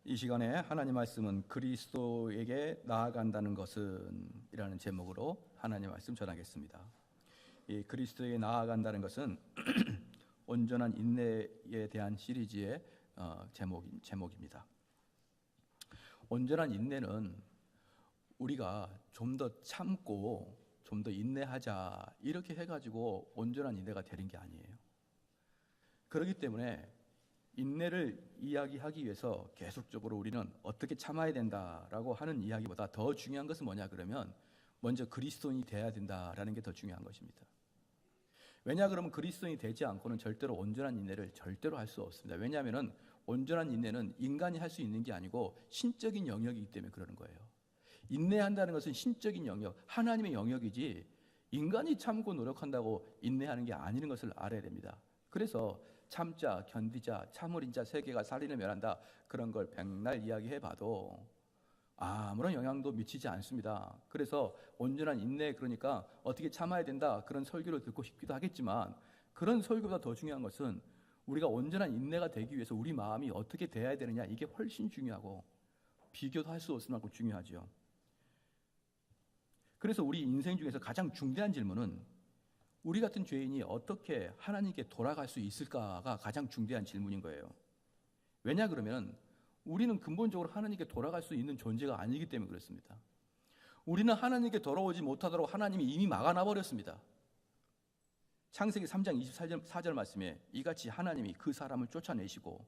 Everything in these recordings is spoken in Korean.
이 시간에 하나님 말씀은 그리스도에게 나아간다는 것은 이라는 제목으로 하나님 말씀 전하겠습니다. 이 그리스도에게 나아간다는 것은 온전한 인내에 대한 시리즈의 제목입니다. 온전한 인내는 우리가 좀 더 참고 좀 더 인내하자 이렇게 해가지고 온전한 인내가 되는 게 아니에요. 그렇기 때문에 인내를 이야기하기 위해서 계속적으로 우리는 어떻게 참아야 된다라고 하는 이야기보다 더 중요한 것은 뭐냐 그러면 먼저 그리스도인이 돼야 된다라는 게 더 중요한 것입니다. 왜냐 그러면 그리스도인이 되지 않고는 절대로 온전한 인내를 절대로 할 수 없습니다. 왜냐하면 온전한 인내는 인간이 할 수 있는 게 아니고 신적인 영역이기 때문에 그러는 거예요. 인내한다는 것은 신적인 영역, 하나님의 영역이지 인간이 참고 노력한다고 인내하는 게 아니는 것을 알아야 됩니다. 그래서 참자, 견디자, 참을 인자, 세계가 살리는 멸한다 그런 걸 백날 이야기해봐도 아무런 영향도 미치지 않습니다. 그래서 온전한 인내, 그러니까 어떻게 참아야 된다 그런 설교를 듣고 싶기도 하겠지만 그런 설교보다 더 중요한 것은 우리가 온전한 인내가 되기 위해서 우리 마음이 어떻게 돼야 되느냐, 이게 훨씬 중요하고 비교도 할 수 없을 만큼 중요하죠. 그래서 우리 인생 중에서 가장 중대한 질문은 우리 같은 죄인이 어떻게 하나님께 돌아갈 수 있을까가 가장 중대한 질문인 거예요. 왜냐 그러면 우리는 근본적으로 하나님께 돌아갈 수 있는 존재가 아니기 때문에 그렇습니다. 우리는 하나님께 돌아오지 못하도록 하나님이 이미 막아놔 버렸습니다. 창세기 3장 24절 말씀에 이같이 하나님이 그 사람을 쫓아내시고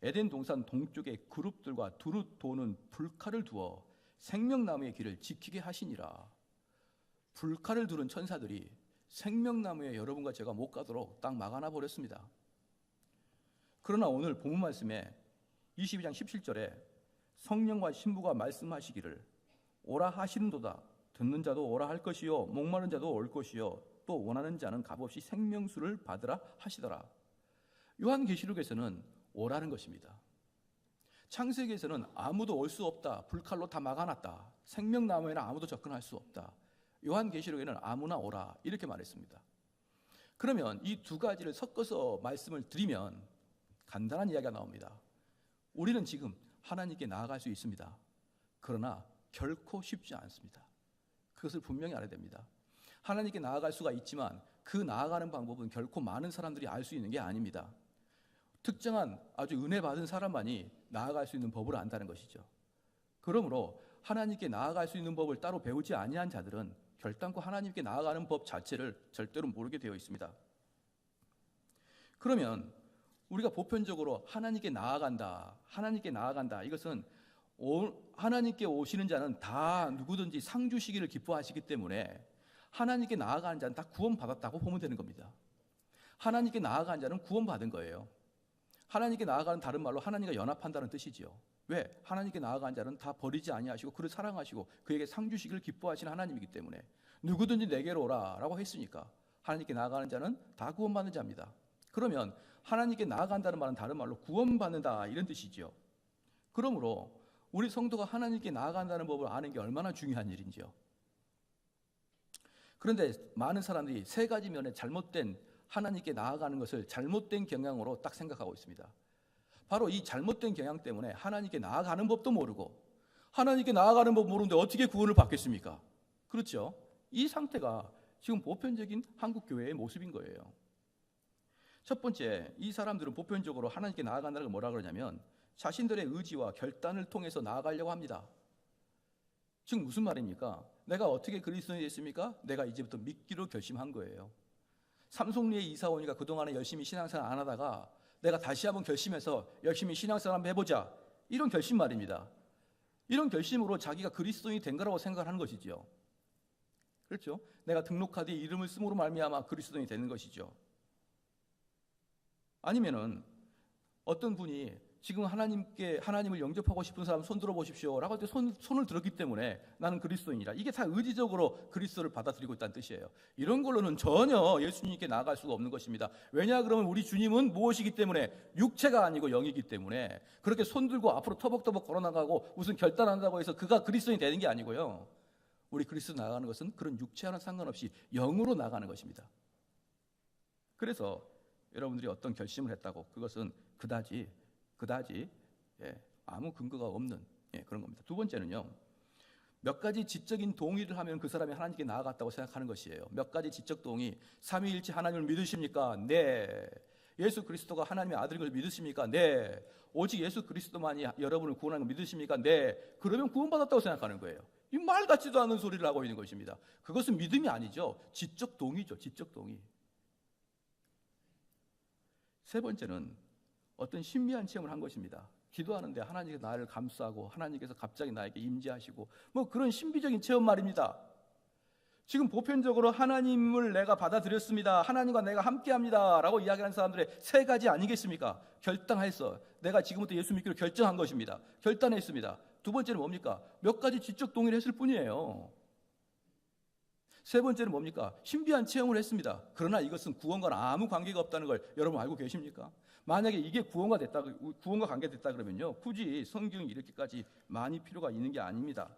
에덴 동산 동쪽에 그룹들과 두루 도는 불칼을 두어 생명나무의 길을 지키게 하시니라. 불칼을 두른 천사들이 생명나무에 여러분과 제가 못 가도록 딱 막아놔 버렸습니다. 그러나 오늘 본문 말씀에 22장 17절에 성령과 신부가 말씀하시기를 오라 하시는도다. 듣는 자도 오라 할 것이요 목마른 자도 올 것이요 또 원하는 자는 값없이 생명수를 받으라 하시더라. 요한계시록에서는 오라는 것입니다. 창세기에서는 아무도 올 수 없다. 불칼로 다 막아놨다. 생명나무에는 아무도 접근할 수 없다. 요한계시록에는 아무나 오라 이렇게 말했습니다. 그러면 이 두 가지를 섞어서 말씀을 드리면 간단한 이야기가 나옵니다. 우리는 지금 하나님께 나아갈 수 있습니다. 그러나 결코 쉽지 않습니다. 그것을 분명히 알아야 됩니다. 하나님께 나아갈 수가 있지만 그 나아가는 방법은 결코 많은 사람들이 알 수 있는 게 아닙니다. 특정한 아주 은혜 받은 사람만이 나아갈 수 있는 법을 안다는 것이죠. 그러므로 하나님께 나아갈 수 있는 법을 따로 배우지 아니한 자들은 결단코 하나님께 나아가는 법 자체를 절대로 모르게 되어 있습니다. 그러면 우리가 보편적으로 하나님께 나아간다 이것은 하나님께 오시는 자는 다 누구든지 상 주시기를 기뻐하시기 때문에 하나님께 나아가는 자는 다 구원받았다고 보면 되는 겁니다. 하나님께 나아가는 자는 구원받은 거예요. 하나님께 나아가는 다른 말로 하나님과 연합한다는 뜻이죠. 왜? 하나님께 나아간 자는 다 버리지 아니하시고 그를 사랑하시고 그에게 상 주시기를 기뻐하시는 하나님이기 때문에 누구든지 내게로 오라 라고 했으니까 하나님께 나아가는 자는 다 구원받는 자입니다. 그러면 하나님께 나아간다는 말은 다른 말로 구원받는다 이런 뜻이죠. 그러므로 우리 성도가 하나님께 나아간다는 법을 아는 게 얼마나 중요한 일인지요. 그런데 많은 사람들이 세 가지 면에 잘못된 하나님께 나아가는 것을 잘못된 경향으로 딱 생각하고 있습니다. 바로 이 잘못된 경향 때문에 하나님께 나아가는 법도 모르고 하나님께 나아가는 법 모르는데 어떻게 구원을 받겠습니까? 그렇죠? 이 상태가 지금 보편적인 한국 교회의 모습인 거예요. 첫 번째, 이 사람들은 보편적으로 하나님께 나아간다는 걸 뭐라 그러냐면 자신들의 의지와 결단을 통해서 나아가려고 합니다. 즉 무슨 말입니까? 내가 어떻게 그리스도인이 됐습니까? 내가 이제부터 믿기로 결심한 거예요. 삼송리에 이사 오니까 그동안에 열심히 신앙생활 안 하다가 내가 다시 한번 결심해서 열심히 신앙생활 한번 해보자 이런 결심 말입니다. 이런 결심으로 자기가 그리스도인이 된 거라고 생각하는 것이죠. 그렇죠? 내가 등록카드에 이름을 쓰므로 말미암아 그리스도인이 되는 것이죠. 아니면은 어떤 분이 지금 하나님을 영접하고 싶은 사람 손 들어보십시오 라고 할 때 손을 들었기 때문에 나는 그리스도인이라, 이게 다 의지적으로 그리스도를 받아들이고 있다는 뜻이에요. 이런 걸로는 전혀 예수님께 나아갈 수가 없는 것입니다. 왜냐 그러면 우리 주님은 무엇이기 때문에? 육체가 아니고 영이기 때문에 그렇게 손 들고 앞으로 터벅터벅 걸어나가고 무슨 결단한다고 해서 그가 그리스도인이 되는 게 아니고요. 우리 그리스도 나가는 것은 그런 육체와는 상관없이 영으로 나가는 것입니다. 그래서 여러분들이 어떤 결심을 했다고 그것은 그다지 아무 근거가 없는 그런 겁니다. 두 번째는요, 몇 가지 지적인 동의를 하면 그 사람이 하나님께 나아갔다고 생각하는 것이에요. 몇 가지 지적 동의. 삼위일체 하나님을 믿으십니까? 네. 예수 그리스도가 하나님의 아들인 걸 믿으십니까? 네. 오직 예수 그리스도만이 여러분을 구원하는 걸 믿으십니까? 네. 그러면 구원받았다고 생각하는 거예요. 이 말 같지도 않은 소리를 하고 있는 것입니다. 그것은 믿음이 아니죠. 지적 동의죠. 지적 동의. 세 번째는 어떤 신비한 체험을 한 것입니다. 기도하는데 하나님께서 나를 감싸고 하나님께서 갑자기 나에게 임재하시고 뭐 그런 신비적인 체험 말입니다. 지금 보편적으로 하나님을 내가 받아들였습니다. 하나님과 내가 함께합니다 라고 이야기하는 사람들의 세 가지 아니겠습니까? 결단해서 내가 지금부터 예수 믿기로 결정한 것입니다. 결단했습니다. 두 번째는 뭡니까? 몇 가지 지적 동의를 했을 뿐이에요. 세 번째는 뭡니까? 신비한 체험을 했습니다. 그러나 이것은 구원과 아무 관계가 없다는 걸 여러분 알고 계십니까? 만약에 이게 구원과 관계됐다 그러면요, 굳이 성경이 이렇게까지 많이 필요가 있는 게 아닙니다.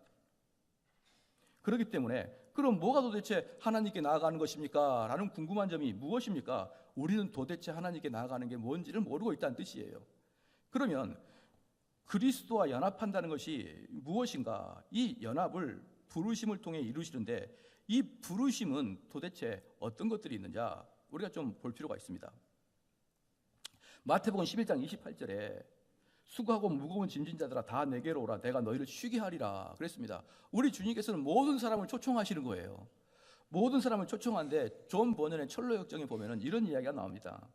그렇기 때문에 그럼 뭐가 도대체 하나님께 나아가는 것입니까? 라는 궁금한 점이 무엇입니까? 우리는 도대체 하나님께 나아가는 게 뭔지를 모르고 있다는 뜻이에요. 그러면 그리스도와 연합한다는 것이 무엇인가? 이 연합을 부르심을 통해 이루시는데 이 부르심은 도대체 어떤 것들이 있는지 우리가 좀 볼 필요가 있습니다. 마태복음 11장 28절에 수고하고 무거운 짐진 자들아 다 내게로 오라 내가 너희를 쉬게 하리라 그랬습니다. 우리 주님께서는 모든 사람을 초청하시는 거예요. 모든 사람을 초청하는데 존 버년의 철로역정에 보면은 이런 이야기가 나옵니다.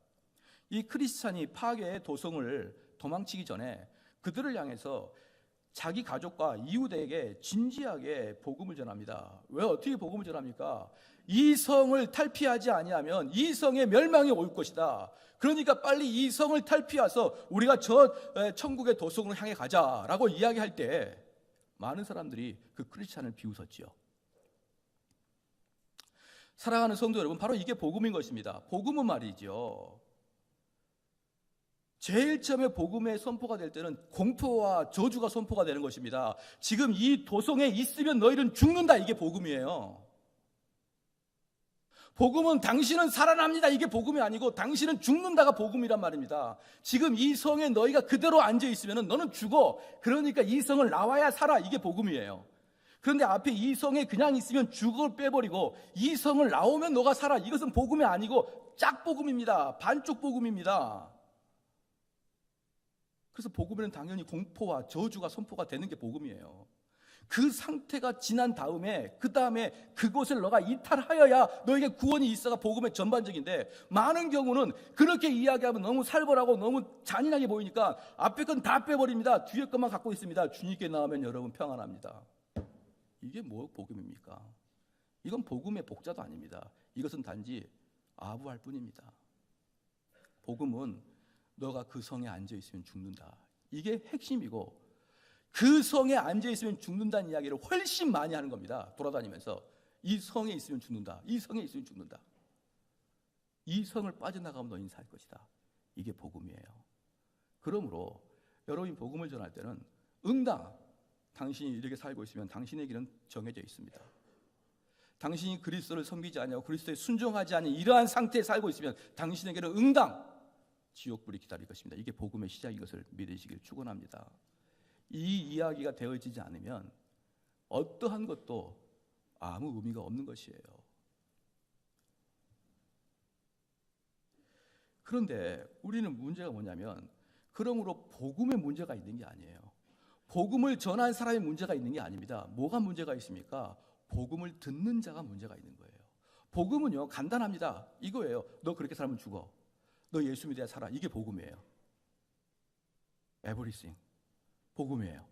이 크리스찬이 파괴의 도성을 도망치기 전에 그들을 향해서 자기 가족과 이웃에게 진지하게 복음을 전합니다. 왜 어떻게 복음을 전합니까? 이 성을 탈피하지 아니하면 이 성의 멸망이 올 것이다. 그러니까 빨리 이 성을 탈피해서 우리가 저 천국의 도성으로 향해 가자라고 이야기할 때 많은 사람들이 그 크리스찬을 비웃었지요. 사랑하는 성도 여러분, 바로 이게 복음인 것입니다. 복음은 말이죠, 제일 처음에 복음의 선포가 될 때는 공포와 저주가 선포가 되는 것입니다. 지금 이 도성에 있으면 너희는 죽는다, 이게 복음이에요. 복음은 당신은 살아납니다, 이게 복음이 아니고 당신은 죽는다가 복음이란 말입니다. 지금 이 성에 너희가 그대로 앉아있으면 너는 죽어. 그러니까 이 성을 나와야 살아, 이게 복음이에요. 그런데 앞에 이 성에 그냥 있으면 죽을 빼버리고 이 성을 나오면 너가 살아, 이것은 복음이 아니고 짝복음입니다. 반쪽 복음입니다. 그래서 복음에는 당연히 공포와 저주가 선포가 되는 게 복음이에요. 그 상태가 지난 다음에 그 다음에 그곳을 너가 이탈하여야 너에게 구원이 있어가 복음의 전반적인데, 많은 경우는 그렇게 이야기하면 너무 살벌하고 너무 잔인하게 보이니까 앞에 건 다 빼버립니다. 뒤에 것만 갖고 있습니다. 주님께 나오면 여러분 평안합니다. 이게 뭐 복음입니까? 이건 복음의 복자도 아닙니다. 이것은 단지 아부할 뿐입니다. 복음은 너가 그 성에 앉아있으면 죽는다, 이게 핵심이고, 그 성에 앉아있으면 죽는다는 이야기를 훨씬 많이 하는 겁니다. 돌아다니면서 이 성에 있으면 죽는다, 이 성에 있으면 죽는다, 이 성을 빠져나가면 너희는 살 것이다, 이게 복음이에요. 그러므로 여러분이 복음을 전할 때는 응당, 당신이 이렇게 살고 있으면 당신의 길은 정해져 있습니다. 당신이 그리스도를 섬기지 않냐고 그리스도에 순종하지 않는 이러한 상태에 살고 있으면 당신에게는 응당, 지옥불이 기다릴 것입니다. 이게 복음의 시작인 것을 믿으시길 축원합니다. 이 이야기가 되어지지 않으면 어떠한 것도 아무 의미가 없는 것이에요. 그런데 우리는 문제가 뭐냐면, 그러므로 복음의 문제가 있는 게 아니에요. 복음을 전한 사람의 문제가 있는 게 아닙니다. 뭐가 문제가 있습니까? 복음을 듣는 자가 문제가 있는 거예요. 복음은요, 간단합니다. 이거예요. 너 그렇게 살면 죽어. 너 예수 믿어야 살아. 이게 복음이에요. 에브리싱. 복음이에요.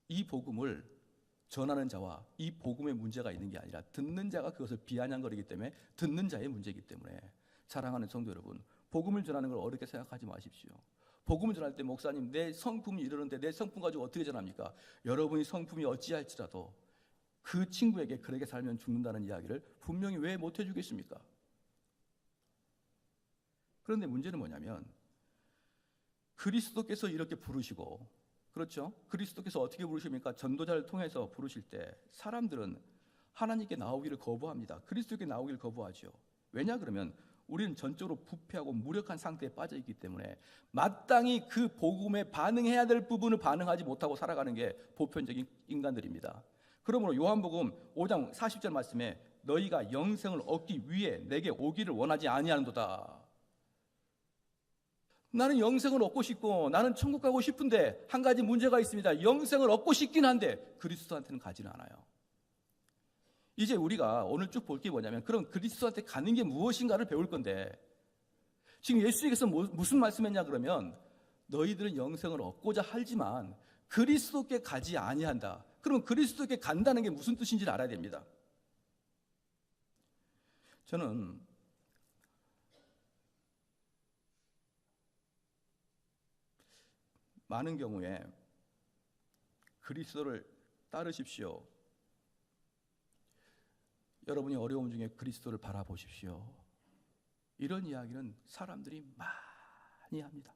이 복음을 전하는 자와 이 복음의 문제가 있는 게 아니라 듣는 자가 그것을 비아냥거리기 때문에 듣는 자의 문제이기 때문에, 사랑하는 성도 여러분, 복음을 전하는 걸 어렵게 생각하지 마십시오. 복음을 전할 때 목사님 내 성품이 이러는데 내 성품 가지고 어떻게 전합니까? 여러분이 성품이 어찌할지라도 그 친구에게 그렇게 살면 죽는다는 이야기를 분명히 왜 못 해주겠습니까? 그런데 문제는 뭐냐면, 그리스도께서 이렇게 부르시고, 그렇죠? 그리스도께서 어떻게 부르십니까? 전도자를 통해서 부르실 때 사람들은 하나님께 나오기를 거부합니다. 그리스도께 나오기를 거부하죠. 왜냐 그러면 우리는 전적으로 부패하고 무력한 상태에 빠져 있기 때문에 마땅히 그 복음에 반응해야 될 부분을 반응하지 못하고 살아가는 게 보편적인 인간들입니다. 그러므로 요한복음 5장 40절 말씀에 너희가 영생을 얻기 위해 내게 오기를 원하지 아니하는도다. 나는 영생을 얻고 싶고 나는 천국 가고 싶은데 한 가지 문제가 있습니다. 영생을 얻고 싶긴 한데 그리스도한테는 가지는 않아요. 이제 우리가 오늘 쭉 볼 게 뭐냐면 그럼 그리스도한테 가는 게 무엇인가를 배울 건데 지금 예수님께서 무슨 말씀했냐 그러면 너희들은 영생을 얻고자 하지만 그리스도께 가지 아니한다. 그러면 그리스도께 간다는 게 무슨 뜻인지를 알아야 됩니다. 저는 많은 경우에 그리스도를 따르십시오. 여러분이 어려움 중에 그리스도를 바라보십시오. 이런 이야기는 사람들이 많이 합니다.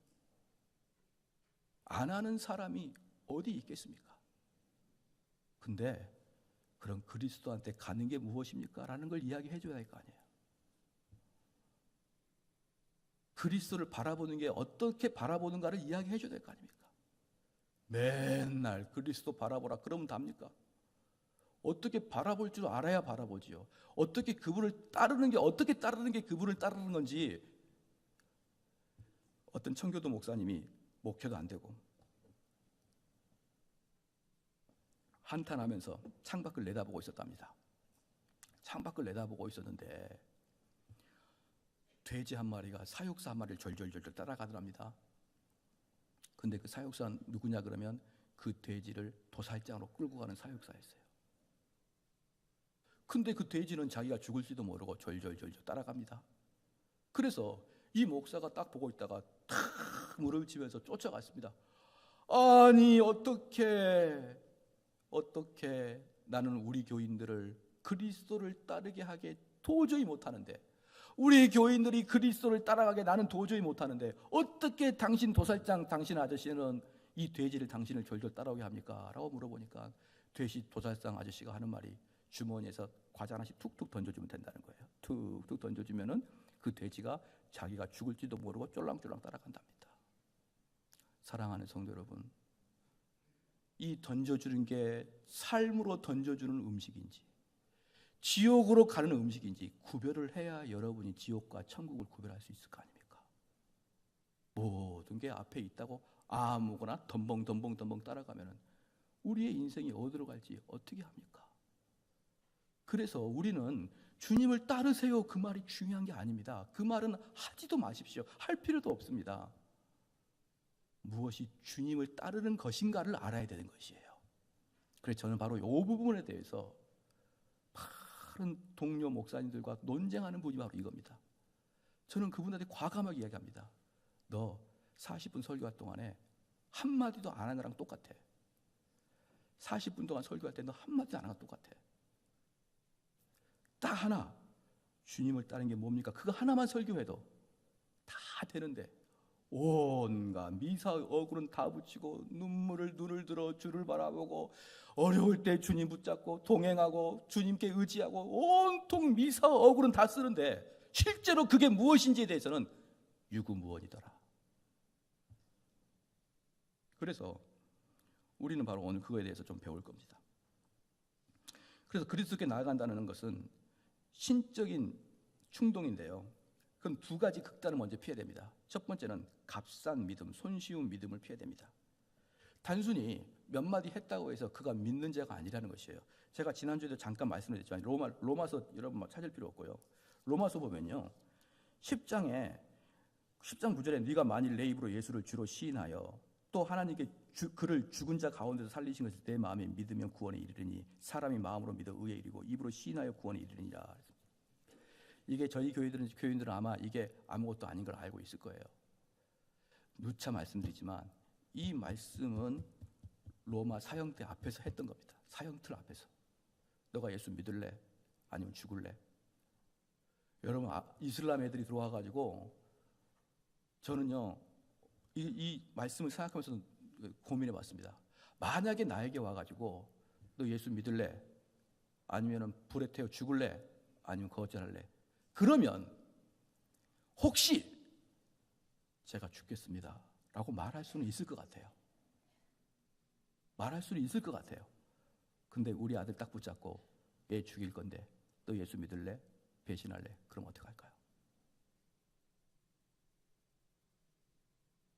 안 하는 사람이 어디 있겠습니까? 근데 그럼 그리스도한테 가는 게 무엇입니까? 라는 걸 이야기해 줘야 할 거 아니에요. 그리스도를 바라보는 게 어떻게 바라보는가를 이야기해 줘야 될 거 아닙니까? 맨날 그리스도 바라보라 그러면 답니까? 어떻게 바라볼 줄 알아야 바라보지요. 어떻게 그분을 따르는 게 어떻게 따르는 게 그분을 따르는 건지 어떤 청교도 목사님이 목회도 안 되고 한탄하면서 창밖을 내다보고 있었답니다. 창밖을 내다보고 있었는데 돼지 한 마리가 사육사 한 마리를 절절절절 따라가더랍니다. 근데 그 사육사는 누구냐 그러면 그 돼지를 도살장으로 끌고 가는 사육사였어요. 근데 그 돼지는 자기가 죽을지도 모르고 절절절절 따라갑니다. 그래서 이 목사가 딱 보고 있다가 탁 무릎을 치면서 쫓아갔습니다. 아니 어떻게 나는 우리 교인들을 그리스도를 따르게 하게 도저히 못하는데 우리 교인들이 그리스도를 따라가게 나는 도저히 못하는데 어떻게 당신 도살장 당신 아저씨는 이 돼지를 당신을 절절 따라오게 합니까? 라고 물어보니까 돼지 도살장 아저씨가 하는 말이 주머니에서 과자 하나씩 툭툭 던져주면 된다는 거예요. 툭툭 던져주면은 그 돼지가 자기가 죽을지도 모르고 쫄랑쫄랑 따라간답니다. 사랑하는 성도 여러분, 이 던져주는 게 삶으로 던져주는 음식인지 지옥으로 가는 음식인지 구별을 해야 여러분이 지옥과 천국을 구별할 수 있을 거 아닙니까? 모든 게 앞에 있다고 아무거나 덤벙 따라가면 우리의 인생이 어디로 갈지 어떻게 합니까? 그래서 우리는 주님을 따르세요 그 말이 중요한 게 아닙니다. 그 말은 하지도 마십시오. 할 필요도 없습니다. 무엇이 주님을 따르는 것인가를 알아야 되는 것이에요. 그래서 저는 바로 이 부분에 대해서 많은 동료 목사님들과 논쟁하는 분이 바로 이겁니다. 저는 그분한테 과감하게 이야기합니다. 너 40분 설교할 동안에 한마디도 안 한 거랑 똑같아. 40분 동안 설교할 때 너 한마디도 안 한 거랑 똑같아. 딱 하나, 주님을 따르는 게 뭡니까? 그거 하나만 설교해도 다 되는데 온갖 미사 얼굴은 다 붙이고 눈을 들어 주를 바라보고 어려울 때 주님 붙잡고 동행하고 주님께 의지하고 온통 미사 얼굴은 다 쓰는데 실제로 그게 무엇인지에 대해서는 유구무원이더라. 그래서 우리는 바로 오늘 그거에 대해서 좀 배울 겁니다. 그래서 그리스도께 나아간다는 것은 신적인 충동인데요. 그럼 두 가지 극단을 먼저 피해야 됩니다. 첫 번째는 값싼 믿음, 손쉬운 믿음을 피해야 됩니다. 단순히 몇 마디 했다고 해서 그가 믿는 자가 아니라는 것이에요. 제가 지난주에도 잠깐 말씀드렸지만 로마서 여러분 찾을 필요 없고요. 로마서 보면요. 10장 9절에 네가 만일 내 입으로 예수를 주로 시인하여 또 하나님께 그를 죽은 자 가운데서 살리신 것을 내 마음에 믿으면 구원에 이르리니 사람이 마음으로 믿어 의에 이르고 입으로 시인하여 구원에 이르리니라. 이게 저희 교인들은 아마 이게 아무것도 아닌 걸 알고 있을 거예요. 누차 말씀드리지만 이 말씀은 로마 사형대 앞에서 했던 겁니다. 사형틀 앞에서. 너가 예수 믿을래? 아니면 죽을래? 여러분 이슬람 애들이 들어와가지고 저는요 이 말씀을 생각하면서 고민해봤습니다. 만약에 나에게 와가지고 너 예수 믿을래? 아니면 불에 태워 죽을래? 아니면 거절할래? 그러면 혹시 제가 죽겠습니다 라고 말할 수는 있을 것 같아요. 말할 수는 있을 것 같아요. 근데 우리 아들 딱 붙잡고 얘 죽일 건데 너 예수 믿을래? 배신할래? 그럼 어떡할까요?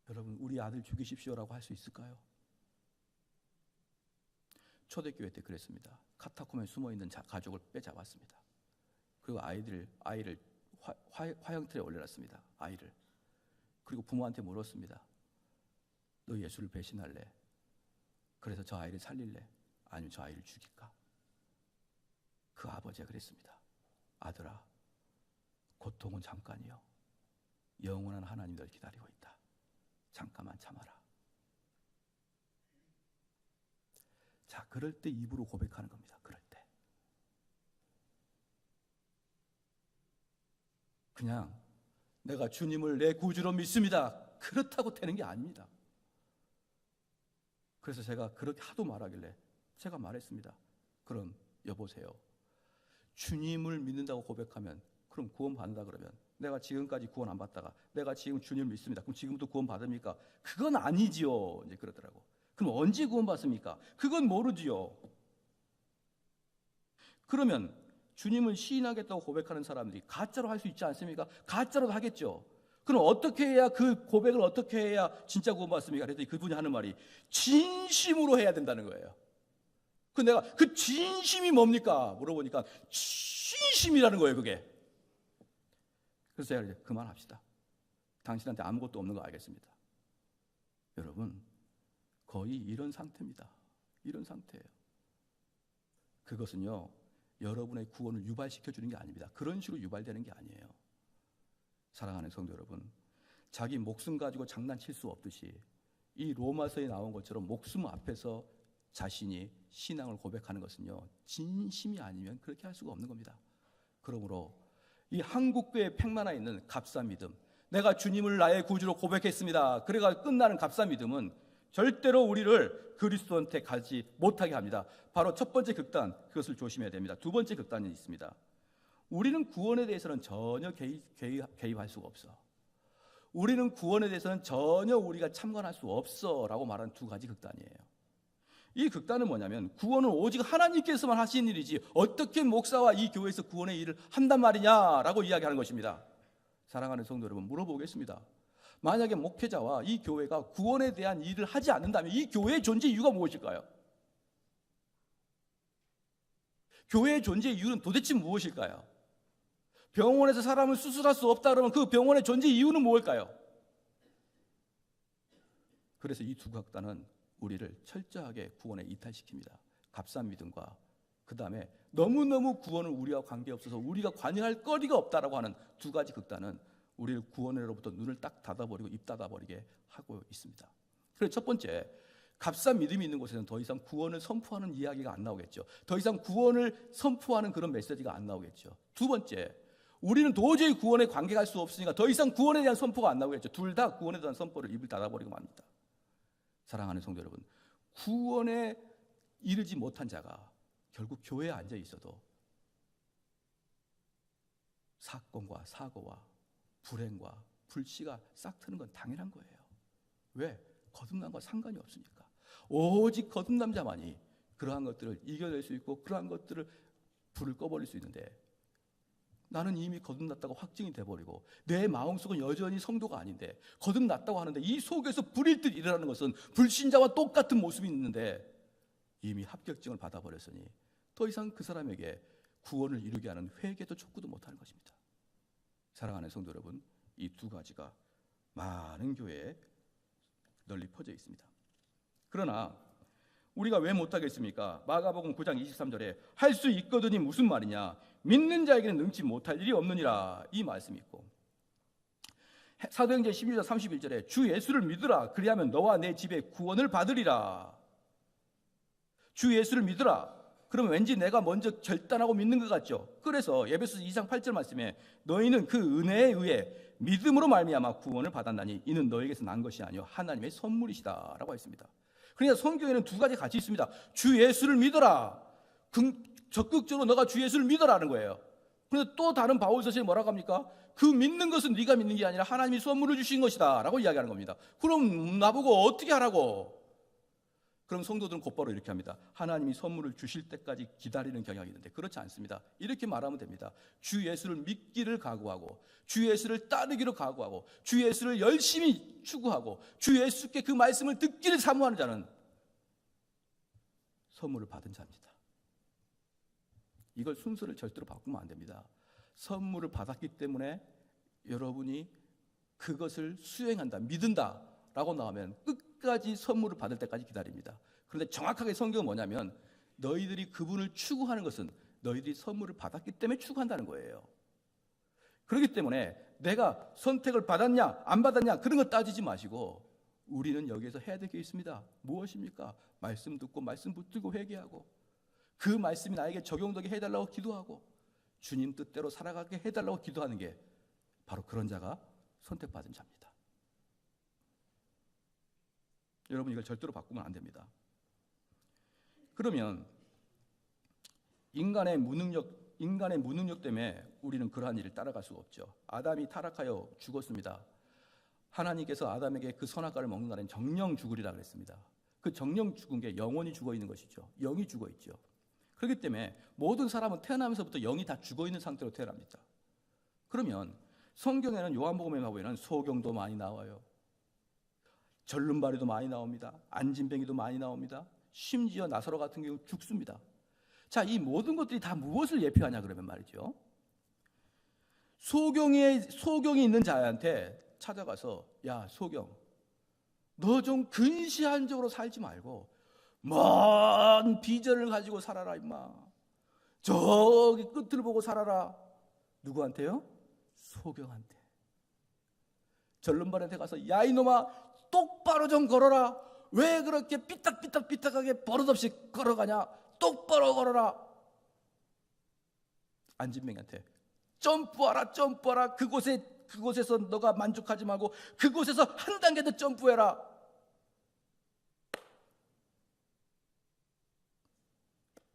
여러분, 우리 아들 죽이십시오라고 할 수 있을까요? 초대교회 때 그랬습니다. 카타콤에 숨어있는 가족을 빼잡았습니다. 그리고 아이를 화형틀에 올려놨습니다. 아이를. 그리고 부모한테 물었습니다. 너 예수를 배신할래? 그래서 저 아이를 살릴래? 아니면 저 아이를 죽일까? 그 아버지가 그랬습니다. 아들아, 고통은 잠깐이요, 영원한 하나님 널 기다리고 있다. 잠깐만 참아라. 자, 그럴 때 입으로 고백하는 겁니다. 그럴 때 그냥 내가 주님을 내 구주로 믿습니다, 그렇다고 되는 게 아닙니다. 그래서 제가 그렇게 하도 말하길래 제가 말했습니다. 그럼 여보세요, 주님을 믿는다고 고백하면 그럼 구원 받는다 그러면 내가 지금까지 구원 안 받다가 내가 지금 주님을 믿습니다, 그럼 지금부터 구원 받습니까? 그건 아니지요. 이제 그러더라고. 그럼 언제 구원 받습니까? 그건 모르지요. 그러면 주님을 시인하겠다고 고백하는 사람들이 가짜로 할 수 있지 않습니까? 가짜로도 하겠죠. 그럼 어떻게 해야, 그 고백을 어떻게 해야 진짜 구원 받습니까? 그랬더니 그분이 하는 말이 진심으로 해야 된다는 거예요. 그 내가 그 진심이 뭡니까? 물어보니까 진심이라는 거예요, 그게. 그래서 제가 이제 그만합시다. 당신한테 아무것도 없는 거 알겠습니다. 여러분, 거의 이런 상태입니다. 이런 상태예요. 그것은요, 여러분의 구원을 유발시켜 주는 게 아닙니다. 그런 식으로 유발되는 게 아니에요. 사랑하는 성도 여러분, 자기 목숨 가지고 장난칠 수 없듯이 이 로마서에 나온 것처럼 목숨 앞에서 자신이 신앙을 고백하는 것은요, 진심이 아니면 그렇게 할 수가 없는 겁니다. 그러므로 이 한국교회 팽만해 있는 값싼 믿음, 내가 주님을 나의 구주로 고백했습니다, 그래가 끝나는 값싼 믿음은 절대로 우리를 그리스도한테 가지 못하게 합니다. 바로 첫 번째 극단, 그것을 조심해야 됩니다. 두 번째 극단이 있습니다. 우리는 구원에 대해서는 전혀 개입할 수가 없어. 우리는 구원에 대해서는 전혀 우리가 참관할 수 없어 라고 말하는 두 가지 극단이에요. 이 극단은 뭐냐면, 구원은 오직 하나님께서만 하시는 일이지 어떻게 목사와 이 교회에서 구원의 일을 한단 말이냐라고 이야기하는 것입니다. 사랑하는 성도 여러분, 물어보겠습니다. 만약에 목회자와 이 교회가 구원에 대한 일을 하지 않는다면 이 교회의 존재 이유가 무엇일까요? 교회의 존재 이유는 도대체 무엇일까요? 병원에서 사람을 수술할 수 없다 그러면 그 병원의 존재 이유는 무엇일까요? 그래서 이 두 극단은 우리를 철저하게 구원에 이탈시킵니다. 값싼 믿음과 그 다음에 너무너무 구원은 우리와 관계없어서 우리가 관여할 거리가 없다라고 하는 두 가지 극단은 우리를 구원으로부터 눈을 딱 닫아버리고 입 닫아버리게 하고 있습니다. 그래서 첫 번째, 값싼 믿음이 있는 곳에서는 더 이상 구원을 선포하는 이야기가 안 나오겠죠. 더 이상 구원을 선포하는 그런 메시지가 안 나오겠죠. 두 번째, 우리는 도저히 구원에 관계할 수 없으니까 더 이상 구원에 대한 선포가 안 나오겠죠. 둘 다 구원에 대한 선포를 입을 닫아버리고 맙니다. 사랑하는 성도 여러분, 구원에 이르지 못한 자가 결국 교회에 앉아 있어도 사건과 사고와 불행과 불씨가 싹 트는 건 당연한 거예요. 왜? 거듭남과 상관이 없으니까. 오직 거듭난 자만이 그러한 것들을 이겨낼 수 있고 그러한 것들을 불을 꺼버릴 수 있는데, 나는 이미 거듭났다고 확증이 돼버리고 내 마음속은 여전히 성도가 아닌데 거듭났다고 하는데 이 속에서 불일 듯 일어나는 것은 불신자와 똑같은 모습이 있는데 이미 합격증을 받아버렸으니 더 이상 그 사람에게 구원을 이루게 하는 회개도 촉구도 못하는 것입니다. 사랑하는 성도 여러분, 이 두 가지가 많은 교회에 널리 퍼져 있습니다. 그러나 우리가 왜 못하겠습니까? 마가복음 9장 23절에 할 수 있거든이 무슨 말이냐? 믿는 자에게는 능치 못할 일이 없느니라, 이 말씀이 있고, 사도행전 16장 31절에 주 예수를 믿으라, 그리하면 너와 내 집에 구원을 받으리라. 주 예수를 믿으라. 그러면 왠지 내가 먼저 결단하고 믿는 것 같죠. 그래서 에베소서 2장 8절 말씀에 너희는 그 은혜에 의해 믿음으로 말미암아 구원을 받았나니 이는 너에게서 난 것이 아니요 하나님의 선물이시다 라고 했습니다. 그러니까 성경에는 두 가지 같이 있습니다. 주 예수를 믿어라. 적극적으로 너가 주 예수를 믿어라는 거예요. 그런데 또 다른 바울 서신이 뭐라고 합니까? 그 믿는 것은 네가 믿는 게 아니라 하나님이 선물을 주신 것이다 라고 이야기하는 겁니다. 그럼 나보고 어떻게 하라고? 그럼 성도들은 곧바로 이렇게 합니다. 하나님이 선물을 주실 때까지 기다리는 경향이 있는데 그렇지 않습니다. 이렇게 말하면 됩니다. 주 예수를 믿기를 각오하고 주 예수를 따르기로 각오하고 주 예수를 열심히 추구하고 주 예수께 그 말씀을 듣기를 사모하는 자는 선물을 받은 자입니다. 이걸 순서를 절대로 바꾸면 안 됩니다. 선물을 받았기 때문에 여러분이 그것을 수행한다, 믿는다 라고 나오면 끝까지 선물을 받을 때까지 기다립니다. 그런데 정확하게 성경은 뭐냐면 너희들이 그분을 추구하는 것은 너희들이 선물을 받았기 때문에 추구한다는 거예요. 그렇기 때문에 내가 선택을 받았냐 안 받았냐 그런 거 따지지 마시고 우리는 여기에서 해야 될 게 있습니다. 무엇입니까? 말씀 듣고 말씀 붙들고 회개하고 그 말씀이 나에게 적용되게 해달라고 기도하고 주님 뜻대로 살아가게 해달라고 기도하는 게 바로 그런 자가 선택받은 자입니다. 여러분 이걸 절대로 바꾸면 안 됩니다. 그러면 인간의 무능력 때문에 우리는 그러한 일을 따라갈 수가 없죠. 아담이 타락하여 죽었습니다. 하나님께서 아담에게 그 선악과를 먹는 날엔 정령 죽으리라 그랬습니다. 그 정령 죽은 게 영혼이 죽어 있는 것이죠. 영이 죽어 있죠. 그렇기 때문에 모든 사람은 태어나면서부터 영이 다 죽어 있는 상태로 태어납니다. 그러면 성경에는 요한복음에 보면 소경도 많이 나와요. 절름발이도 많이 나옵니다. 안진뱅이도 많이 나옵니다. 심지어 나사로 같은 경우 죽습니다. 자, 이 모든 것들이 다 무엇을 예표하냐 그러면 말이죠. 소경이 있는 자한테 찾아가서 야 소경 너 좀 근시안적으로 살지 말고 먼 비전을 가지고 살아라 임마. 저기 끝을 보고 살아라. 누구한테요? 소경한테. 절름발한테 가서 야 이놈아 똑바로 좀 걸어라. 왜 그렇게 삐딱삐딱하게 버릇없이 걸어가냐. 똑바로 걸어라. 안진뱅이한테 점프하라. 그곳에서 너가 만족하지 말고 그곳에서 한 단계 더 점프해라.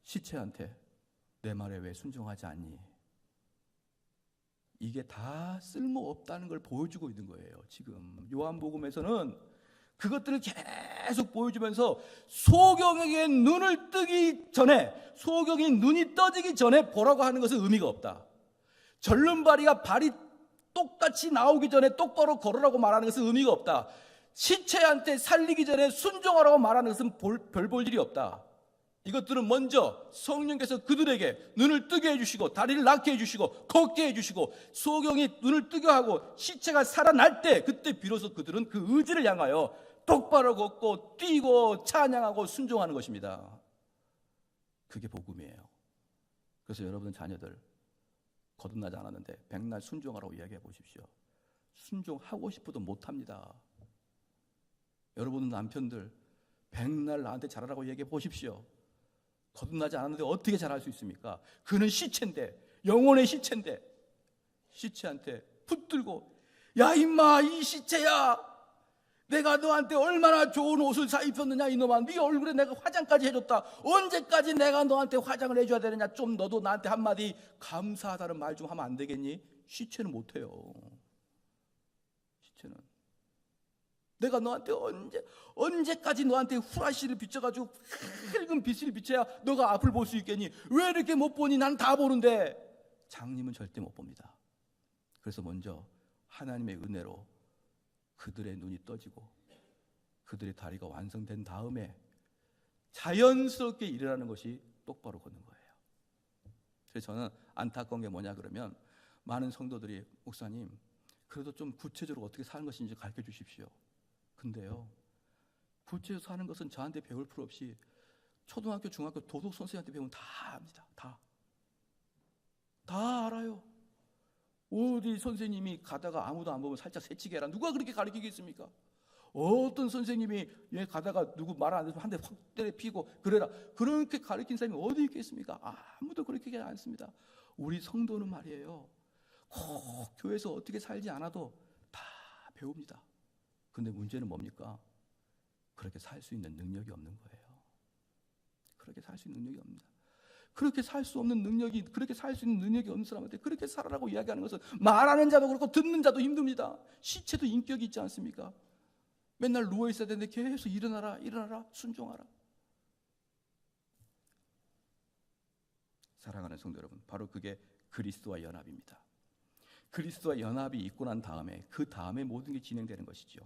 시체한테 내 말에 왜 순종하지 않니? 이게 다 쓸모없다는 걸 보여주고 있는 거예요. 지금 요한복음에서는 그것들을 계속 보여주면서 소경에게 눈을 뜨기 전에 소경이 눈이 떠지기 전에 보라고 하는 것은 의미가 없다. 절름발이가 발이 똑같이 나오기 전에 똑바로 걸으라고 말하는 것은 의미가 없다. 시체한테 살리기 전에 순종하라고 말하는 것은 별 볼 일이 없다. 이것들은 먼저 성령께서 그들에게 눈을 뜨게 해주시고 다리를 낫게 해주시고 걷게 해주시고 소경이 눈을 뜨게 하고 시체가 살아날 때 그때 비로소 그들은 그 의지를 향하여 똑바로 걷고 뛰고 찬양하고 순종하는 것입니다. 그게 복음이에요. 그래서 여러분 자녀들 거듭나지 않았는데 백날 순종하라고 이야기해 보십시오. 순종하고 싶어도 못합니다. 여러분 남편들 백날 나한테 잘하라고 얘기해 보십시오. 거듭나지 않았는데 어떻게 잘할 수 있습니까? 그는 시체인데 영혼의 시체인데 시체한테 붙들고 야 임마 이 시체야 내가 너한테 얼마나 좋은 옷을 사 입혔느냐 이놈아 네 얼굴에 내가 화장까지 해줬다 언제까지 내가 너한테 화장을 해줘야 되느냐 좀 너도 나한테 한마디 감사하다는 말 좀 하면 안 되겠니? 시체는 못해요. 시체는 내가 너한테 언제까지 너한테 후라시를 비춰가지고 밝은 빛을 비춰야 너가 앞을 볼 수 있겠니? 왜 이렇게 못 보니? 난 다 보는데. 장님은 절대 못 봅니다. 그래서 먼저 하나님의 은혜로 그들의 눈이 떠지고 그들의 다리가 완성된 다음에 자연스럽게 일어나는 것이 똑바로 걷는 거예요. 그래서 저는 안타까운 게 뭐냐 그러면 많은 성도들이 목사님 그래도 좀 구체적으로 어떻게 사는 것인지 가르쳐 주십시오. 근데요 구체적으로 사는 것은 저한테 배울 필요 없이 초등학교 중학교 도덕 선생님한테 배우면 다 압니다. 다 알아요. 어디 선생님이 가다가 아무도 안 보면 살짝 새치게 해라 누가 그렇게 가르치겠습니까? 어떤 선생님이 가다가 누구 말 안 해서 한 대 확 때려 피고 그래라 그렇게 가르친 사람이 어디 있겠습니까? 아무도 그렇게 하지 않습니다. 우리 성도는 말이에요 꼭 교회에서 어떻게 살지 않아도 다 배웁니다. 근데 문제는 뭡니까? 그렇게 살 수 있는 능력이 없는 거예요. 그렇게 살 수 있는 능력이 없습니다. 그렇게 살 수 없는 능력이, 그렇게 살 수 있는 능력이 없는 사람한테 그렇게 살아라고 이야기하는 것은 말하는 자도 그렇고 듣는 자도 힘듭니다. 시체도 인격이 있지 않습니까? 맨날 누워 있어야 되는데 계속 일어나라, 일어나라, 순종하라. 사랑하는 성도 여러분, 바로 그게 그리스도와 연합입니다. 그리스도와 연합이 있고 난 다음에 그 다음에 모든 게 진행되는 것이죠.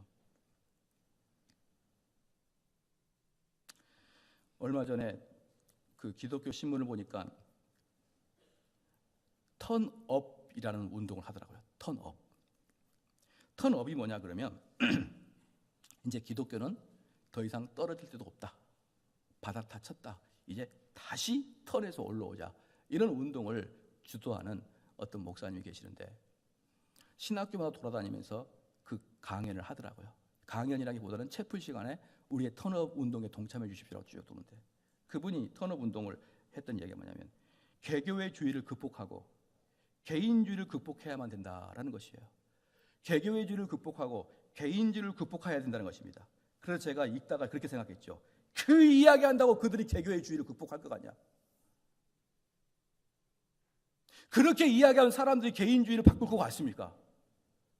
얼마 전에 그 기독교 신문을 보니까 턴업이라는 운동을 하더라고요. 턴업. 턴업이 뭐냐 그러면 이제 기독교는 더 이상 떨어질 데도 없다. 바닥 다 쳤다. 이제 다시 턴에서 올라오자. 이런 운동을 주도하는 어떤 목사님이 계시는데 신학교마다 돌아다니면서 그 강연을 하더라고요. 강연이라기보다는 채플 시간에 우리의 턴업 운동에 동참해 주십시오라고 쭉 도는데 그분이 턴업 운동을 했던 얘기가 뭐냐면 개교회주의를 극복하고 개인주의를 극복해야만 된다라는 것이에요. 개교회주의를 극복하고 개인주의를 극복해야 된다는 것입니다. 그래서 제가 읽다가 그렇게 생각했죠. 그 이야기한다고 그들이 개교회주의를 극복할 것 같냐? 그렇게 이야기하는 사람들이 개인주의를 바꿀 것 같습니까?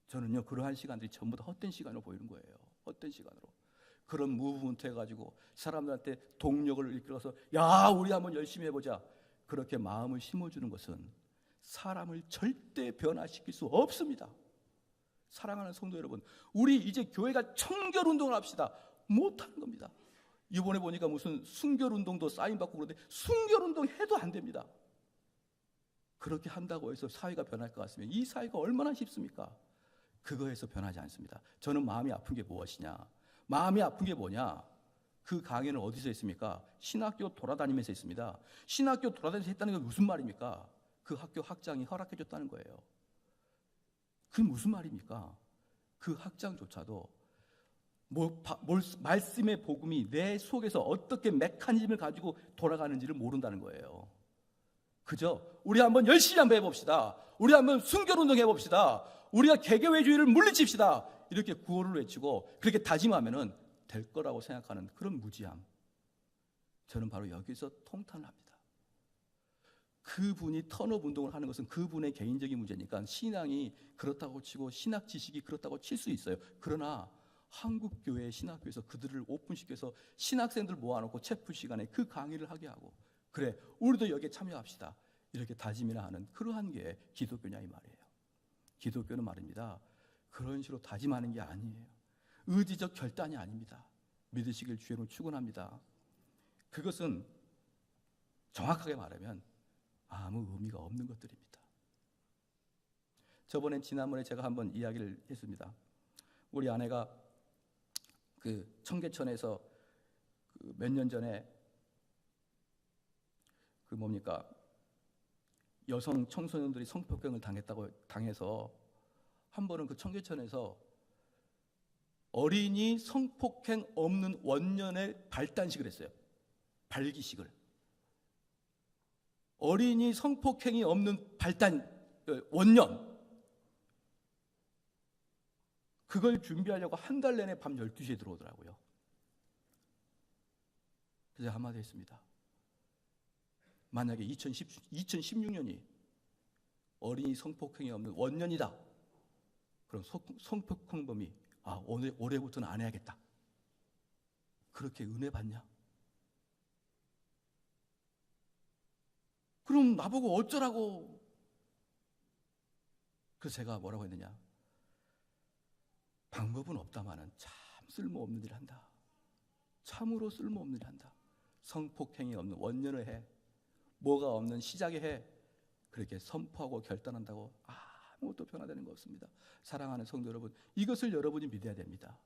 저는요, 그러한 시간들이 전부 다 헛된 시간으로 보이는 거예요. 헛된 시간으로. 그런 무브먼트 해가지고 사람들한테 동력을 이끌어서 야, 우리 한번 열심히 해보자. 그렇게 마음을 심어주는 것은 사람을 절대 변화시킬 수 없습니다. 사랑하는 성도 여러분, 우리 이제 교회가 청결운동을 합시다. 못하는 겁니다. 이번에 보니까 무슨 순결운동도 사인받고 그러는데 순결운동 해도 안 됩니다. 그렇게 한다고 해서 사회가 변할 것 같으면 이 사회가 얼마나 쉽습니까? 그거에서 변하지 않습니다. 저는 마음이 아픈 게 무엇이냐? 마음이 아픈 게 뭐냐? 그 강연은 어디서 했습니까? 신학교 돌아다니면서 했습니다. 신학교 돌아다니면서 했다는 게 무슨 말입니까? 그 학교 학장이 허락해 줬다는 거예요. 그게 무슨 말입니까? 그 학장조차도 말씀의 복음이 내 속에서 어떻게 메커니즘을 가지고 돌아가는지를 모른다는 거예요. 그죠? 우리 한번 열심히 한번 해봅시다. 우리 한번 순결운동 해봅시다. 우리가 개교회주의를 물리칩시다. 이렇게 구호를 외치고 그렇게 다짐하면은 될 거라고 생각하는 그런 무지함. 저는 바로 여기서 통탄을 합니다. 그분이 턴업 운동을 하는 것은 그분의 개인적인 문제니까 신앙이 그렇다고 치고 신학 지식이 그렇다고 칠 수 있어요. 그러나 한국교회 신학교에서 그들을 오픈시켜서 신학생들 모아놓고 채플 시간에 그 강의를 하게 하고 그래 우리도 여기에 참여합시다. 이렇게 다짐이나 하는 그러한 게 기독교냐 이 말이에요. 기독교는 말입니다. 그런 식으로 다짐하는 게 아니에요. 의지적 결단이 아닙니다. 믿으시길 주의로 축원합니다. 그것은 정확하게 말하면 아무 의미가 없는 것들입니다. 지난번에 제가 한번 이야기를 했습니다. 우리 아내가 그 청계천에서 몇 년 전에 여성 청소년들이 성폭행을 당해서 한 번은 그 청계천에서 어린이 성폭행 없는 원년의 발단식을 했어요. 발기식을. 어린이 성폭행이 없는 원년. 그걸 준비하려고 한 달 내내 밤 12시에 들어오더라고요. 그래서 한마디 했습니다. 만약에 2016년이 어린이 성폭행이 없는 원년이다. 그럼 성폭행범이 올해부터는 안 해야겠다. 그렇게 은혜 받냐? 그럼 나보고 어쩌라고? 그래서 제가 뭐라고 했느냐? 방법은 없다마는 참 쓸모없는 일을 한다. 참으로 쓸모없는 일을 한다. 성폭행이 없는 원년을 해. 뭐가 없는 시작에 해. 그렇게 선포하고 결단한다고 아무것도 변화되는 거 없습니다. 사랑하는 성도 여러분, 이것을 여러분이 믿어야 됩니다.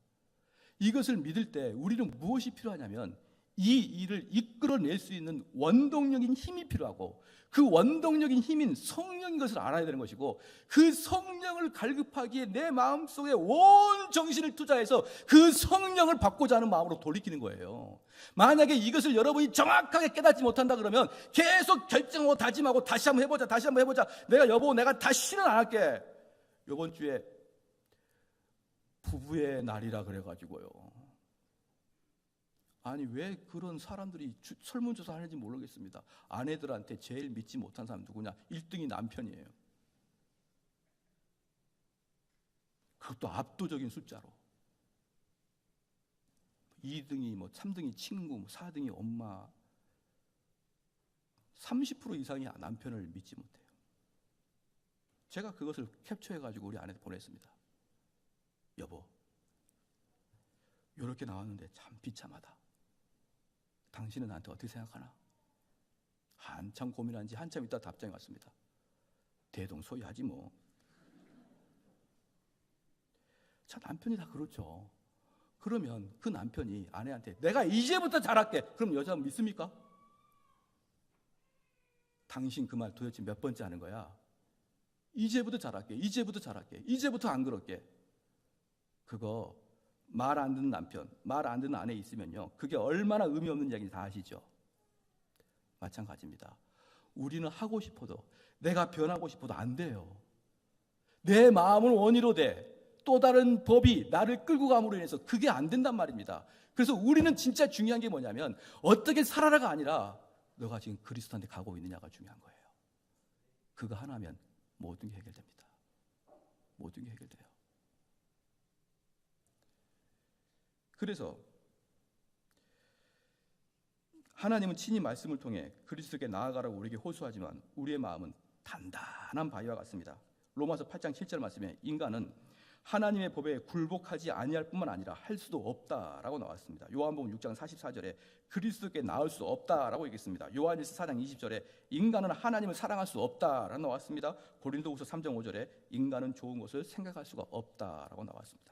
이것을 믿을 때 우리는 무엇이 필요하냐면 이 일을 이끌어낼 수 있는 원동력인 힘이 필요하고 그 원동력인 힘인 성령인 것을 알아야 되는 것이고 그 성령을 갈급하기에 내 마음속에 온 정신을 투자해서 그 성령을 받고자 하는 마음으로 돌이키는 거예요. 만약에 이것을 여러분이 정확하게 깨닫지 못한다 그러면 계속 결정하고 다짐하고 다시 한번 해보자. 내가 다시는 안 할게. 이번 주에 부부의 날이라 그래가지고요. 아니 왜 그런 사람들이 설문조사 하는지 모르겠습니다. 아내들한테 제일 믿지 못한 사람 누구냐? 1등이 남편이에요. 그것도 압도적인 숫자로. 2등이 3등이 친구, 4등이 엄마. 30% 이상이 남편을 믿지 못해요. 제가 그것을 캡처해가지고 우리 아내한테 보냈습니다. 여보, 이렇게 나왔는데 참 비참하다. 당신은 나한테 어떻게 생각하나? 한참 고민한 지 한참 있다 답장이 왔습니다. 대동소이하지 뭐. 자, 남편이 다 그렇죠. 그러면 그 남편이 아내한테 내가 이제부터 잘할게. 그럼 여자는 믿습니까? 당신 그 말 도대체 몇 번째 하는 거야? 이제부터 잘할게. 이제부터 잘할게. 이제부터 안 그럴게. 그거 말 안 듣는 남편, 말 안 듣는 아내 있으면요, 그게 얼마나 의미 없는 이야기인지 다 아시죠? 마찬가지입니다. 우리는 하고 싶어도, 내가 변하고 싶어도 안 돼요. 내 마음은 원의로 돼. 또 다른 법이 나를 끌고 감으로 인해서 그게 안 된단 말입니다. 그래서 우리는 진짜 중요한 게 뭐냐면 어떻게 살아라가 아니라 너가 지금 그리스도한테 가고 있느냐가 중요한 거예요. 그거 하나면 모든 게 해결됩니다. 모든 게 해결돼요. 그래서 하나님은 친히 말씀을 통해 그리스도께 나아가라고 우리에게 호소하지만 우리의 마음은 단단한 바위와 같습니다. 로마서 8장 7절 말씀에 인간은 하나님의 법에 굴복하지 아니할 뿐만 아니라 할 수도 없다라고 나왔습니다. 요한복음 6장 44절에 그리스도께 나을 수 없다라고 얘기했습니다. 요한일서 4장 20절에 인간은 하나님을 사랑할 수 없다라고 나왔습니다. 고린도후서 3장 5절에 인간은 좋은 것을 생각할 수가 없다라고 나왔습니다.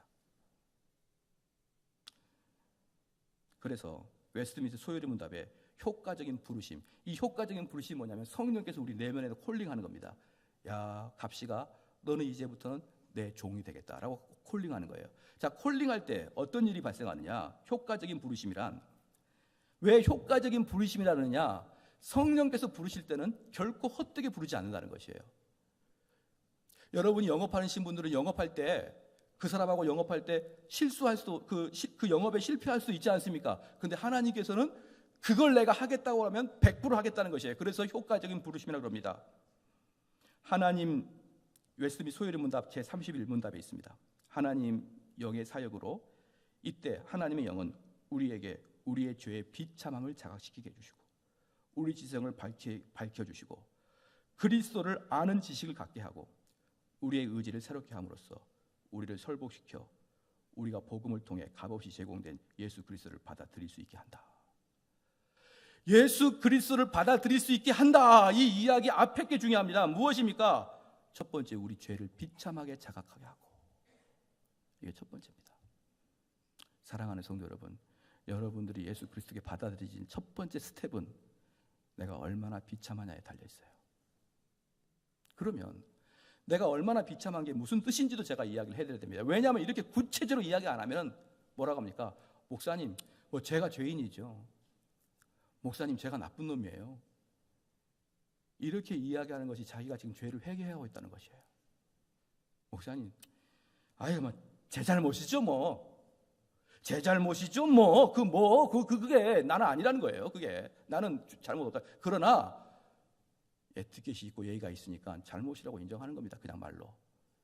그래서 웨스트민스터 소요리 문답에 효과적인 부르심, 이 효과적인 부르심이 뭐냐면 성령께서 우리 내면에서 콜링하는 겁니다. 야, 갑시가 너는 이제부터는 내 종이 되겠다라고 콜링하는 거예요. 자, 콜링할 때 어떤 일이 발생하느냐? 효과적인 부르심이란, 왜 효과적인 부르심이라느냐? 성령께서 부르실 때는 결코 헛되게 부르지 않는다는 것이에요. 여러분이 영업하는 신분들은 영업할 때 그 사람하고 영업할 때 실수할 수도 그 영업에 실패할 수 있지 않습니까? 그런데 하나님께서는 그걸 내가 하겠다고 하면 100% 하겠다는 것이에요. 그래서 효과적인 부르심이라고 합니다. 하나님 웨스트민스터 소요리 문답 제31문답에 있습니다. 하나님 영의 사역으로 이때 하나님의 영은 우리에게 우리의 죄의 비참함을 자각시키게 해주시고 우리 지성을 밝혀주시고 그리스도를 아는 지식을 갖게 하고 우리의 의지를 새롭게 함으로써 우리를 설복시켜 우리가 복음을 통해 값없이 제공된 예수 그리스도를 받아들일 수 있게 한다. 예수 그리스도를 받아들일 수 있게 한다. 이 이야기 앞에 게 중요합니다. 무엇입니까? 첫 번째, 우리 죄를 비참하게 자각하게 하고. 이게 첫 번째입니다. 사랑하는 성도 여러분, 여러분들이 예수 그리스도께 받아들이진 첫 번째 스텝은 내가 얼마나 비참하냐에 달려 있어요. 그러면 내가 얼마나 비참한 게 무슨 뜻인지도 제가 이야기를 해드려야 됩니다. 왜냐하면 이렇게 구체적으로 이야기 안 하면 뭐라고 합니까? 목사님, 제가 죄인이죠. 목사님, 제가 나쁜 놈이에요. 이렇게 이야기하는 것이 자기가 지금 죄를 회개하고 있다는 것이에요. 목사님, 제 잘못이죠 제 잘못이죠 그게 나는 아니라는 거예요. 그게 나는 잘못 없다. 그러나 에티켓이 있고 예의가 있으니까 잘못이라고 인정하는 겁니다. 그냥 말로.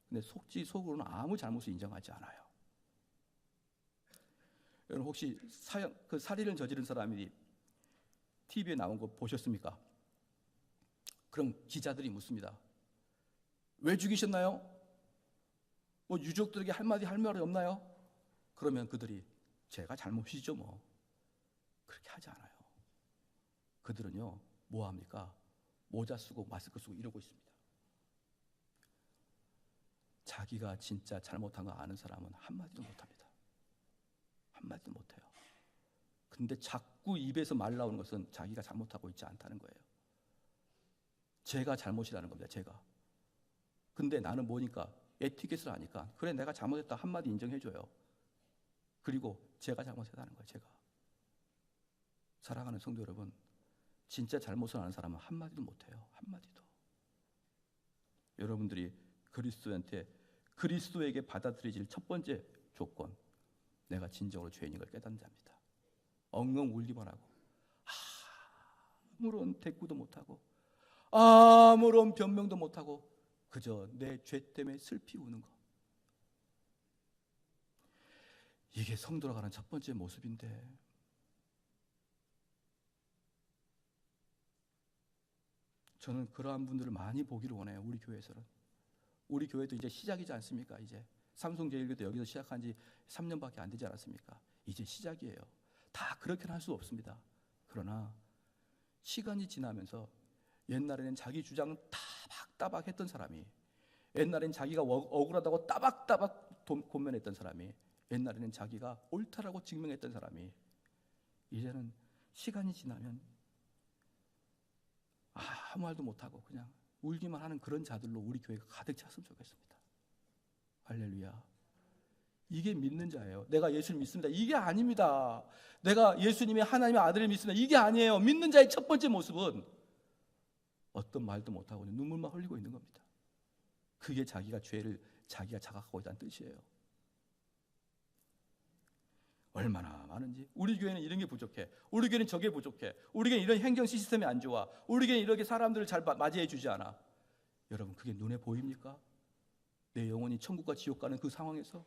근데 속으로는 아무 잘못을 인정하지 않아요. 여러분 혹시 살인을 저지른 사람이 TV에 나온 거 보셨습니까? 그럼 기자들이 묻습니다. 왜 죽이셨나요? 유족들에게 할 말이 없나요? 그러면 그들이 제가 잘못이죠 그렇게 하지 않아요. 그들은요 뭐 합니까? 모자 쓰고 마스크 쓰고 이러고 있습니다. 자기가 진짜 잘못한 거 아는 사람은 한마디도 못합니다. 한마디도 못해요. 근데 자꾸 입에서 말 나오는 것은 자기가 잘못하고 있지 않다는 거예요. 제가 잘못이라는 겁니다. 제가. 근데 나는 뭐니까 에티켓을 아니까 그래 내가 잘못했다 한마디 인정해줘요. 그리고 제가 잘못했다는 거예요. 제가. 사랑하는 성도 여러분, 진짜 잘못을 아는 사람은 한마디도 못해요. 한마디도. 여러분들이 그리스도에게 받아들여질 첫 번째 조건, 내가 진정으로 죄인인 걸 깨닫는 자입니다. 엉엉 울기만 하고 아무런 대꾸도 못하고 아무런 변명도 못하고 그저 내 죄 때문에 슬피 우는 것. 이게 성도로 가는 첫 번째 모습인데 저는 그러한 분들을 많이 보기를 원해요. 우리 교회에서는. 우리 교회도 이제 시작이지 않습니까? 이제 삼성제일교도 여기서 시작한 지 3년밖에 안 되지 않았습니까? 이제 시작이에요. 다 그렇게는 할 수 없습니다. 그러나 시간이 지나면서 옛날에는 자기 주장 따박따박 했던 사람이, 옛날에는 자기가 억울하다고 따박따박 권면했던 사람이, 옛날에는 자기가 옳다라고 증명했던 사람이 이제는 시간이 지나면 아무 말도 못하고 그냥 울기만 하는 그런 자들로 우리 교회가 가득 찼으면 좋겠습니다. 할렐루야. 이게 믿는 자예요. 내가 예수를 믿습니다. 이게 아닙니다. 내가 예수님의 하나님의 아들을 믿습니다. 이게 아니에요. 믿는 자의 첫 번째 모습은 어떤 말도 못하고 눈물만 흘리고 있는 겁니다. 그게 자기가 죄를 자기가 자각하고 있다는 뜻이에요. 얼마나 많은지. 우리 교회는 이런 게 부족해. 우리 교회는 저게 부족해. 우리 교회는 이런 행정 시스템이 안 좋아. 우리 교회는 이렇게 사람들을 잘 맞이해 주지 않아. 여러분 그게 눈에 보입니까? 내 영혼이 천국과 지옥 가는 그 상황에서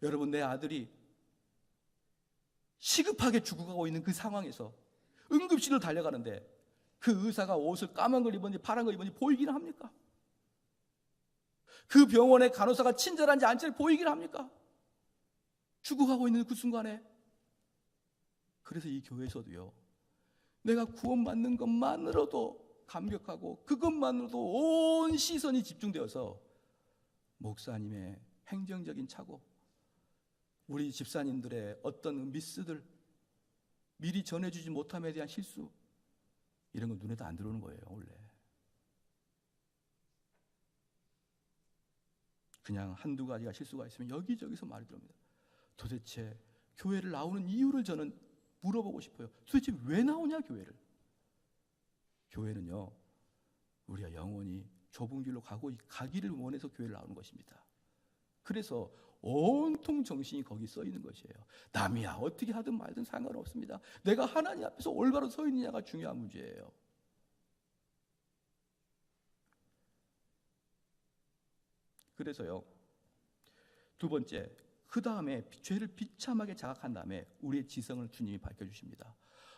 여러분 내 아들이 시급하게 죽어가고 있는 그 상황에서 응급실로 달려가는데 그 의사가 옷을 까만 걸 입었는지 파란 걸 입었는지 보이기는 합니까? 그 병원의 간호사가 친절한지 안친절한지 보이기는 합니까? 죽어가고 있는 그 순간에. 그래서 이 교회에서도요, 내가 구원받는 것만으로도 감격하고 그것만으로도 온 시선이 집중되어서 목사님의 행정적인 착오, 우리 집사님들의 어떤 미스들, 미리 전해주지 못함에 대한 실수, 이런 건 눈에도 안 들어오는 거예요. 원래 그냥 한두 가지가 실수가 있으면 여기저기서 말이 들어옵니다. 도대체 교회를 나오는 이유를 저는 물어보고 싶어요. 도대체 왜 나오냐 교회를. 교회는요, 우리가 영원히 좁은 길로 가기를 원해서 교회를 나오는 것입니다. 그래서 온통 정신이 거기 써 있는 것이에요. 남이야 어떻게 하든 말든 상관없습니다. 내가 하나님 앞에서 올바로 서 있느냐가 중요한 문제예요. 그래서요, 두 번째, 그 다음에 죄를 비참하게 자각한 다음에 우리의 지성을 주님이 밝혀주십니다.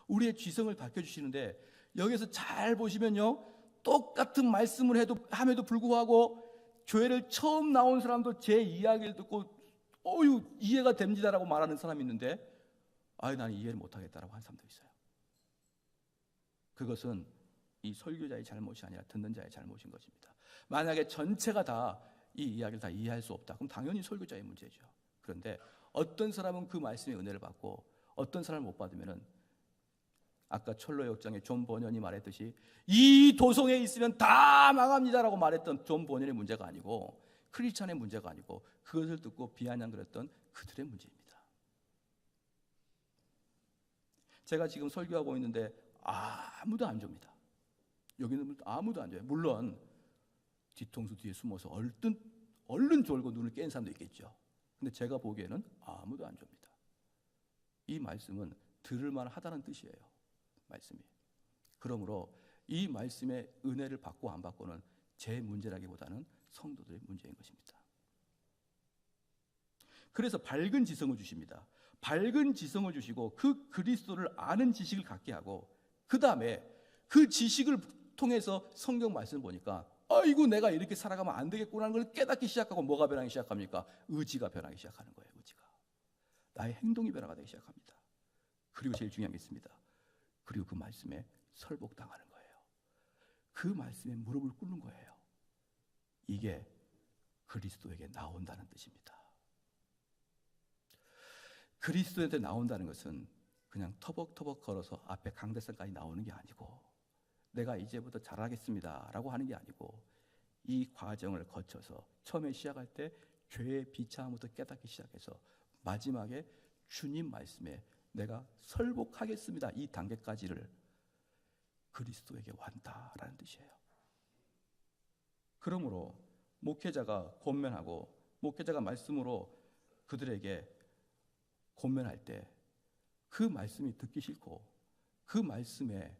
우리의 지성을 밝혀주시는데 여기서 잘 보시면요, 똑같은 말씀을 함에도 불구하고 교회를 처음 나온 사람도 제 이야기를 듣고 이해가 됩니다라고 말하는 사람이 있는데 나는 이해를 못하겠다라고 하는 사람도 있어요. 그것은 이 설교자의 잘못이 아니라 듣는 자의 잘못인 것입니다. 만약에 전체가 다 이 이야기를 다 이해할 수 없다, 그럼 당연히 설교자의 문제죠. 그런데 어떤 사람은 그 말씀의 은혜를 받고 어떤 사람을 못 받으면은 아까 철로의 역장에 존 버년이 말했듯이 이 도성에 있으면 다 망합니다라고 말했던 존 버년의 문제가 아니고 크리스찬의 문제가 아니고 그것을 듣고 비아냥거렸던 그들의 문제입니다. 제가 지금 설교하고 있는데 아무도 안 줍니다. 여기는 아무도 안 줘요. 물론 뒤통수 뒤에 숨어서 얼른 졸고 눈을 깬 사람도 있겠죠. 근데 제가 보기에는 아무도 안 줍니다. 이 말씀은 들을만 하다는 뜻이에요. 말씀이. 그러므로 이 말씀의 은혜를 받고 안 받고는 제 문제라기보다는 성도들의 문제인 것입니다. 그래서 밝은 지성을 주십니다. 밝은 지성을 주시고 그 그리스도를 아는 지식을 갖게 하고 그 다음에 그 지식을 통해서 성경 말씀을 보니까 아이고 내가 이렇게 살아가면 안 되겠구나 하는 걸 깨닫기 시작하고 뭐가 변하기 시작합니까? 의지가 변하기 시작하는 거예요. 의지가. 나의 행동이 변화되기 시작합니다. 그리고 제일 중요한 게 있습니다. 그리고 그 말씀에 설복당하는 거예요. 그 말씀에 무릎을 꿇는 거예요. 이게 그리스도에게 나온다는 뜻입니다. 그리스도한테 나온다는 것은 그냥 터벅터벅 걸어서 앞에 강대상까지 나오는 게 아니고 내가 이제부터 잘하겠습니다 라고 하는 게 아니고 이 과정을 거쳐서 처음에 시작할 때 죄의 비참함부터 깨닫기 시작해서 마지막에 주님 말씀에 내가 설복하겠습니다 이 단계까지를 그리스도에게 완다라는 뜻이에요. 그러므로 목회자가 권면하고 목회자가 말씀으로 그들에게 권면할 때 그 말씀이 듣기 싫고 그 말씀에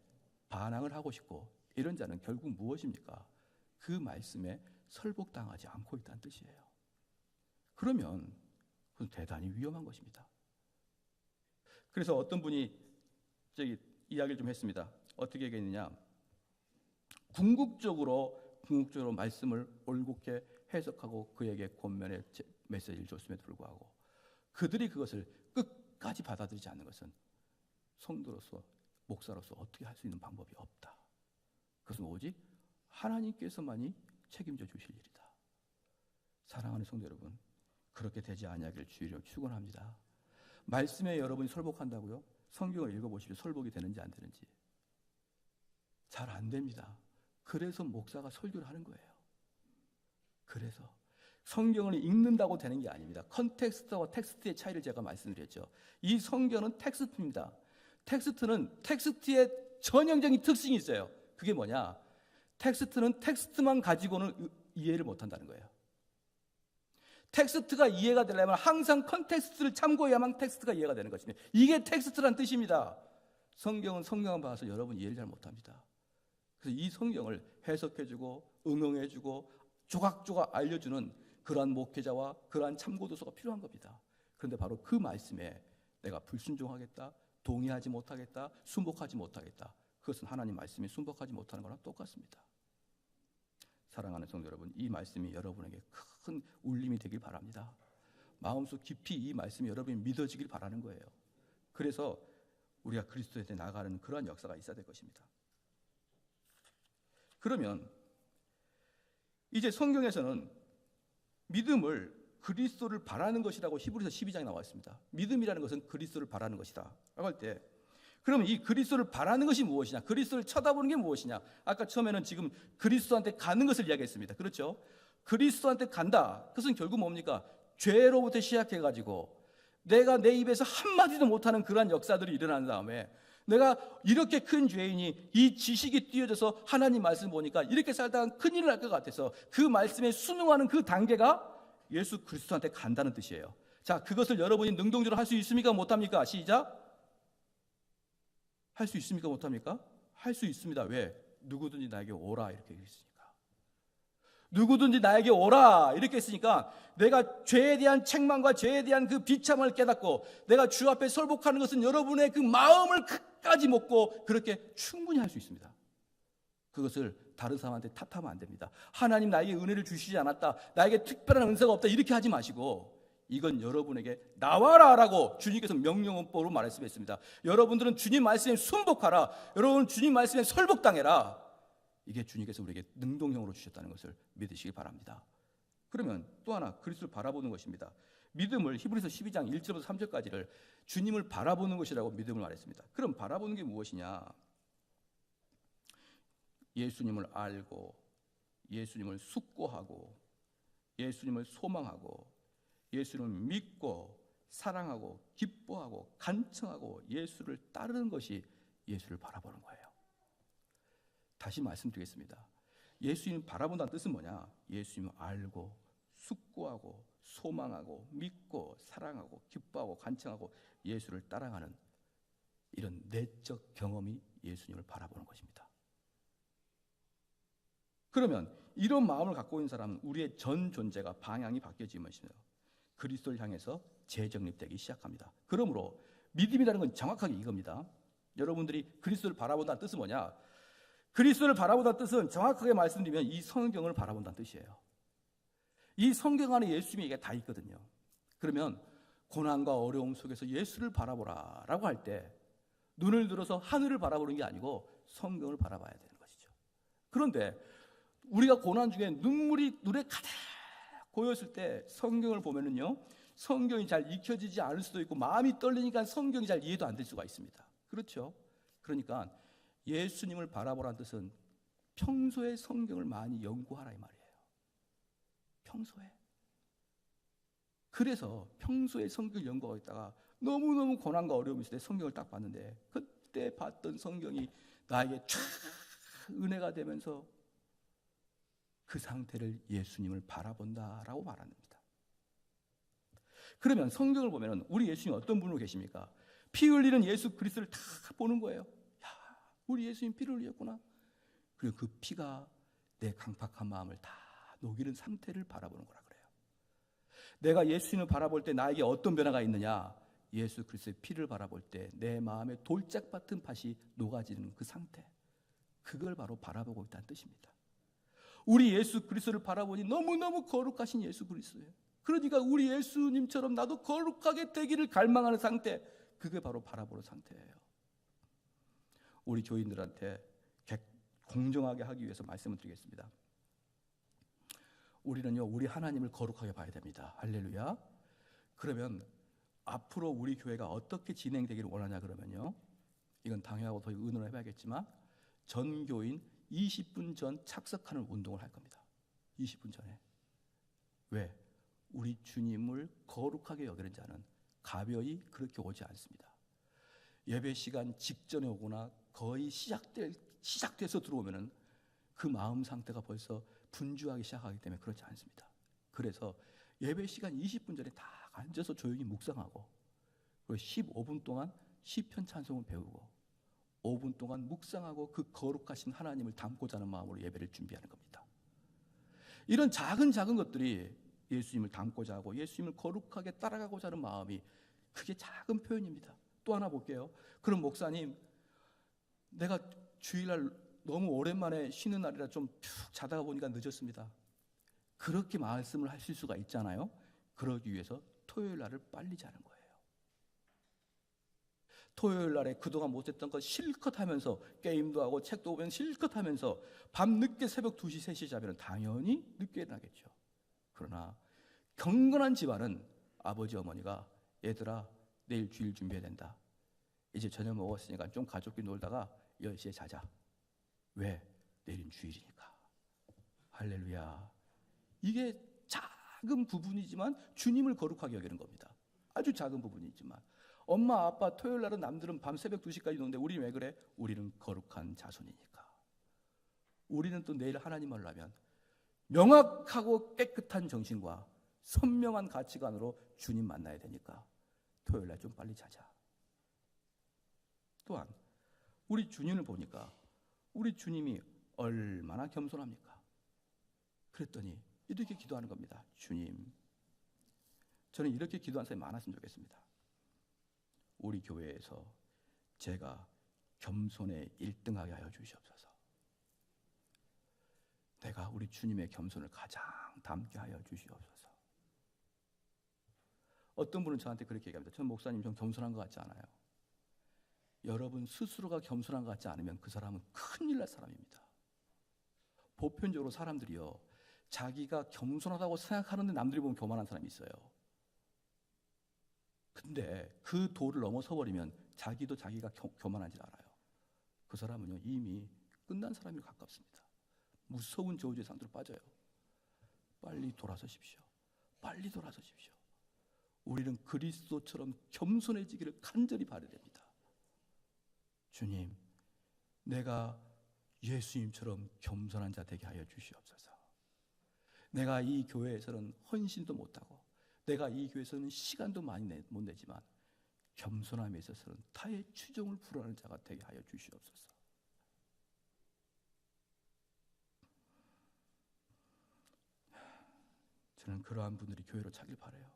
반항을 하고 싶고 이런 자는 결국 무엇입니까? 그 말씀에 설복당하지 않고 있다는 뜻이에요. 그러면 그건 대단히 위험한 것입니다. 그래서 어떤 분이 이야기를 좀 했습니다. 어떻게 얘기했느냐? 궁극적으로 말씀을 올곧게 해석하고 그에게 권면의 메시지를 줬음에도 불구하고 그들이 그것을 끝까지 받아들이지 않는 것은 성도로서 목사로서 어떻게 할 수 있는 방법이 없다. 그것은 오직 하나님께서만이 책임져 주실 일이다. 사랑하는 성도 여러분, 그렇게 되지 아니하기를 주의로 축원합니다. 말씀에 여러분이 설복한다고요? 성경을 읽어보시면 설복이 되는지 안 되는지 잘 안 됩니다. 그래서 목사가 설교를 하는 거예요. 그래서 성경을 읽는다고 되는 게 아닙니다. 컨텍스트와 텍스트의 차이를 제가 말씀드렸죠. 이 성경은 텍스트입니다. 텍스트는 텍스트의 전형적인 특징이 있어요. 그게 뭐냐? 텍스트는 텍스트만 가지고는 이해를 못한다는 거예요. 텍스트가 이해가 되려면 항상 컨텍스트를 참고해야만 텍스트가 이해가 되는 것입니다. 이게 텍스트란 뜻입니다. 성경은 성경만 봐서 여러분 이해를 잘 못합니다. 그래서 이 성경을 해석해주고 응용해주고 조각조각 알려주는 그러한 목회자와 그러한 참고도서가 필요한 겁니다. 그런데 바로 그 말씀에 내가 불순종하겠다, 동의하지 못하겠다, 순복하지 못하겠다, 그것은 하나님 말씀에 순복하지 못하는 거랑 똑같습니다. 사랑하는 성도 여러분, 이 말씀이 여러분에게 큰 울림이 되길 바랍니다. 마음속 깊이 이 말씀이 여러분이 믿어지길 바라는 거예요. 그래서 우리가 그리스도에 대해 나아가는 그러한 역사가 있어야 될 것입니다. 그러면 이제 성경에서는 믿음을 그리스도를 바라는 것이라고 히브리서 12장에 나와 있습니다. 믿음이라는 것은 그리스도를 바라는 것이다 라고 할 때, 그러면 이 그리스도를 바라는 것이 무엇이냐, 그리스도를 쳐다보는 게 무엇이냐. 아까 처음에는 지금 그리스도한테 가는 것을 이야기했습니다. 그렇죠? 그리스도한테 간다, 그것은 결국 뭡니까? 죄로부터 시작해가지고 내가 내 입에서 한마디도 못하는 그러한 역사들이 일어난 다음에 내가 이렇게 큰 죄인이 이 지식이 띄어져서 하나님 말씀 보니까 이렇게 살다가 큰일을 할 것 같아서 그 말씀에 순응하는 그 단계가 예수 그리스도한테 간다는 뜻이에요. 자, 그것을 여러분이 능동적으로 할 수 있습니까? 못합니까? 시작. 할 수 있습니까? 못합니까? 할 수 있습니다. 왜? 누구든지 나에게 오라 이렇게 했으니까. 누구든지 나에게 오라 이렇게 했으니까 내가 죄에 대한 책망과 죄에 대한 그 비참을 깨닫고 내가 주 앞에 설복하는 것은 여러분의 그 마음을 끝까지 먹고 그렇게 충분히 할 수 있습니다. 그것을 다른 사람한테 탓하면 안 됩니다. 하나님 나에게 은혜를 주시지 않았다, 나에게 특별한 은사가 없다 이렇게 하지 마시고 이건 여러분에게 나와라라고 주님께서 명령어법으로 말씀했습니다. 여러분들은 주님 말씀에 순복하라, 여러분은 주님 말씀에 설복당해라. 이게 주님께서 우리에게 능동형으로 주셨다는 것을 믿으시기 바랍니다. 그러면 또 하나 그리스도를 바라보는 것입니다. 믿음을 히브리서 12장 1절부터 3절까지를 주님을 바라보는 것이라고 믿음을 말했습니다. 그럼 바라보는 게 무엇이냐? 예수님을 알고 예수님을 숙고하고 예수님을 소망하고 예수님을 믿고 사랑하고 기뻐하고 간청하고 예수를 따르는 것이 예수를 바라보는 거예요. 다시 말씀드리겠습니다. 예수님 바라본다는 뜻은 뭐냐? 예수님을 알고 숙고하고 소망하고 믿고 사랑하고 기뻐하고 간청하고 예수를 따라가는 이런 내적 경험이 예수님을 바라보는 것입니다. 그러면 이런 마음을 갖고 있는 사람은 우리의 전 존재가 방향이 바뀌어지면서 그리스도를 향해서 재정립되기 시작합니다. 그러므로 믿음이라는 건 정확하게 이겁니다. 여러분들이 그리스도를 바라본다는 뜻은 뭐냐? 그리스도를 바라본다는 뜻은 정확하게 말씀드리면 이 성경을 바라본다는 뜻이에요. 이 성경 안에 예수님이 이게 다 있거든요. 그러면 고난과 어려움 속에서 예수를 바라보라 라고 할 때 눈을 들어서 하늘을 바라보는 게 아니고 성경을 바라봐야 되는 것이죠. 그런데 우리가 고난 중에 눈물이 눈에 가득 고였을 때 성경을 보면은요, 성경이 잘 익혀지지 않을 수도 있고 마음이 떨리니까 성경이 잘 이해도 안 될 수가 있습니다. 그렇죠? 그러니까 예수님을 바라보라는 뜻은 평소에 성경을 많이 연구하라 이 말이에요. 평소에. 그래서 평소에 성경을 연구하고 있다가 너무너무 고난과 어려움이 있을 때 성경을 딱 봤는데 그때 봤던 성경이 나에게 쫙 은혜가 되면서 그 상태를 예수님을 바라본다라고 말합니다. 그러면 성경을 보면 우리 예수님 어떤 분으로 계십니까? 피 흘리는 예수 그리스도를 다 보는 거예요. 야, 우리 예수님 피를 흘렸구나. 그리고 그 피가 내 강팍한 마음을 다 녹이는 상태를 바라보는 거라 그래요. 내가 예수님을 바라볼 때 나에게 어떤 변화가 있느냐? 예수 그리스도의 피를 바라볼 때 내 마음에 돌짝 같은 팥이 녹아지는 그 상태, 그걸 바로 바라보고 있다는 뜻입니다. 우리 예수 그리스도를 바라보니 너무너무 거룩하신 예수 그리스도예요. 그러니까 우리 예수님처럼 나도 거룩하게 되기를 갈망하는 상태, 그게 바로 바라보는 상태예요. 우리 교인들한테 공정하게 하기 위해서 말씀을 드리겠습니다. 우리는요, 우리 하나님을 거룩하게 봐야 됩니다. 할렐루야. 그러면 앞으로 우리 교회가 어떻게 진행되기를 원하냐 그러면요, 이건 당회하고 더 의논을 해봐야겠지만 전 교인 20분 전 착석하는 운동을 할 겁니다. 20분 전에. 왜? 우리 주님을 거룩하게 여기는 자는 가벼이 그렇게 오지 않습니다. 예배 시간 직전에 오거나 거의 시작돼서 들어오면은 그 마음 상태가 벌써 분주하기 시작하기 때문에 그렇지 않습니다. 그래서 예배 시간 20분 전에 다 앉아서 조용히 묵상하고, 그리고 15분 동안 시편 찬송을 배우고 5분 동안 묵상하고 그 거룩하신 하나님을 담고자 하는 마음으로 예배를 준비하는 겁니다. 이런 작은 것들이 예수님을 담고자 하고 예수님을 거룩하게 따라가고자 하는 마음이, 그게 작은 표현입니다. 또 하나 볼게요. 그럼 목사님, 내가 주일날 너무 오랜만에 쉬는 날이라 좀 푹 자다가 보니까 늦었습니다. 그렇게 말씀을 하실 수가 있잖아요. 그러기 위해서 토요일 날을 빨리 자는 거예요. 토요일 날에 그동안 못했던 거 실컷 하면서 게임도 하고 책도 보면 실컷 하면서 밤늦게 새벽 2시, 3시 자면 당연히 늦게 일어나겠죠. 그러나 경건한 집안은 아버지, 어머니가 얘들아, 내일 주일 준비해야 된다. 이제 저녁 먹었으니까 좀 가족끼리 놀다가 10시에 자자. 왜? 내일은 주일이니까. 할렐루야. 이게 작은 부분이지만 주님을 거룩하게 여기는 겁니다. 아주 작은 부분이지만. 엄마, 아빠 토요일 날은 남들은 밤 새벽 2시까지 노는데 우리는 왜 그래? 우리는 거룩한 자손이니까. 우리는 또 내일 하나님 만나면 명확하고 깨끗한 정신과 선명한 가치관으로 주님 만나야 되니까 토요일 날 좀 빨리 자자. 또한 우리 주님을 보니까 우리 주님이 얼마나 겸손합니까? 그랬더니 이렇게 기도하는 겁니다. 주님, 저는 이렇게 기도하는 사람이 많았으면 좋겠습니다. 우리 교회에서 제가 겸손에 1등하게 하여 주시옵소서. 내가 우리 주님의 겸손을 가장 담게 하여 주시옵소서. 어떤 분은 저한테 그렇게 얘기합니다. 저는 목사님 좀 겸손한 것 같지 않아요. 여러분 스스로가 겸손한 것 같지 않으면 그 사람은 큰일 날 사람입니다. 보편적으로 사람들이요, 자기가 겸손하다고 생각하는데 남들이 보면 교만한 사람이 있어요. 근데 그 도를 넘어서 버리면 자기도 자기가 교만한 줄 알아요. 그 사람은요, 이미 끝난 사람이 가깝습니다. 무서운 저주의 상태로 빠져요. 빨리 돌아서십시오. 빨리 돌아서십시오. 우리는 그리스도처럼 겸손해지기를 간절히 바라야 됩니다. 주님, 내가 예수님처럼 겸손한 자 되게 하여 주시옵소서. 내가 이 교회에서는 헌신도 못하고 내가 이 교회에서는 시간도 많이 못 내지만 겸손함에 있어서는 타의 추종을 불허하는 자가 되게 하여 주시옵소서. 저는 그러한 분들이 교회로 차길 바라요.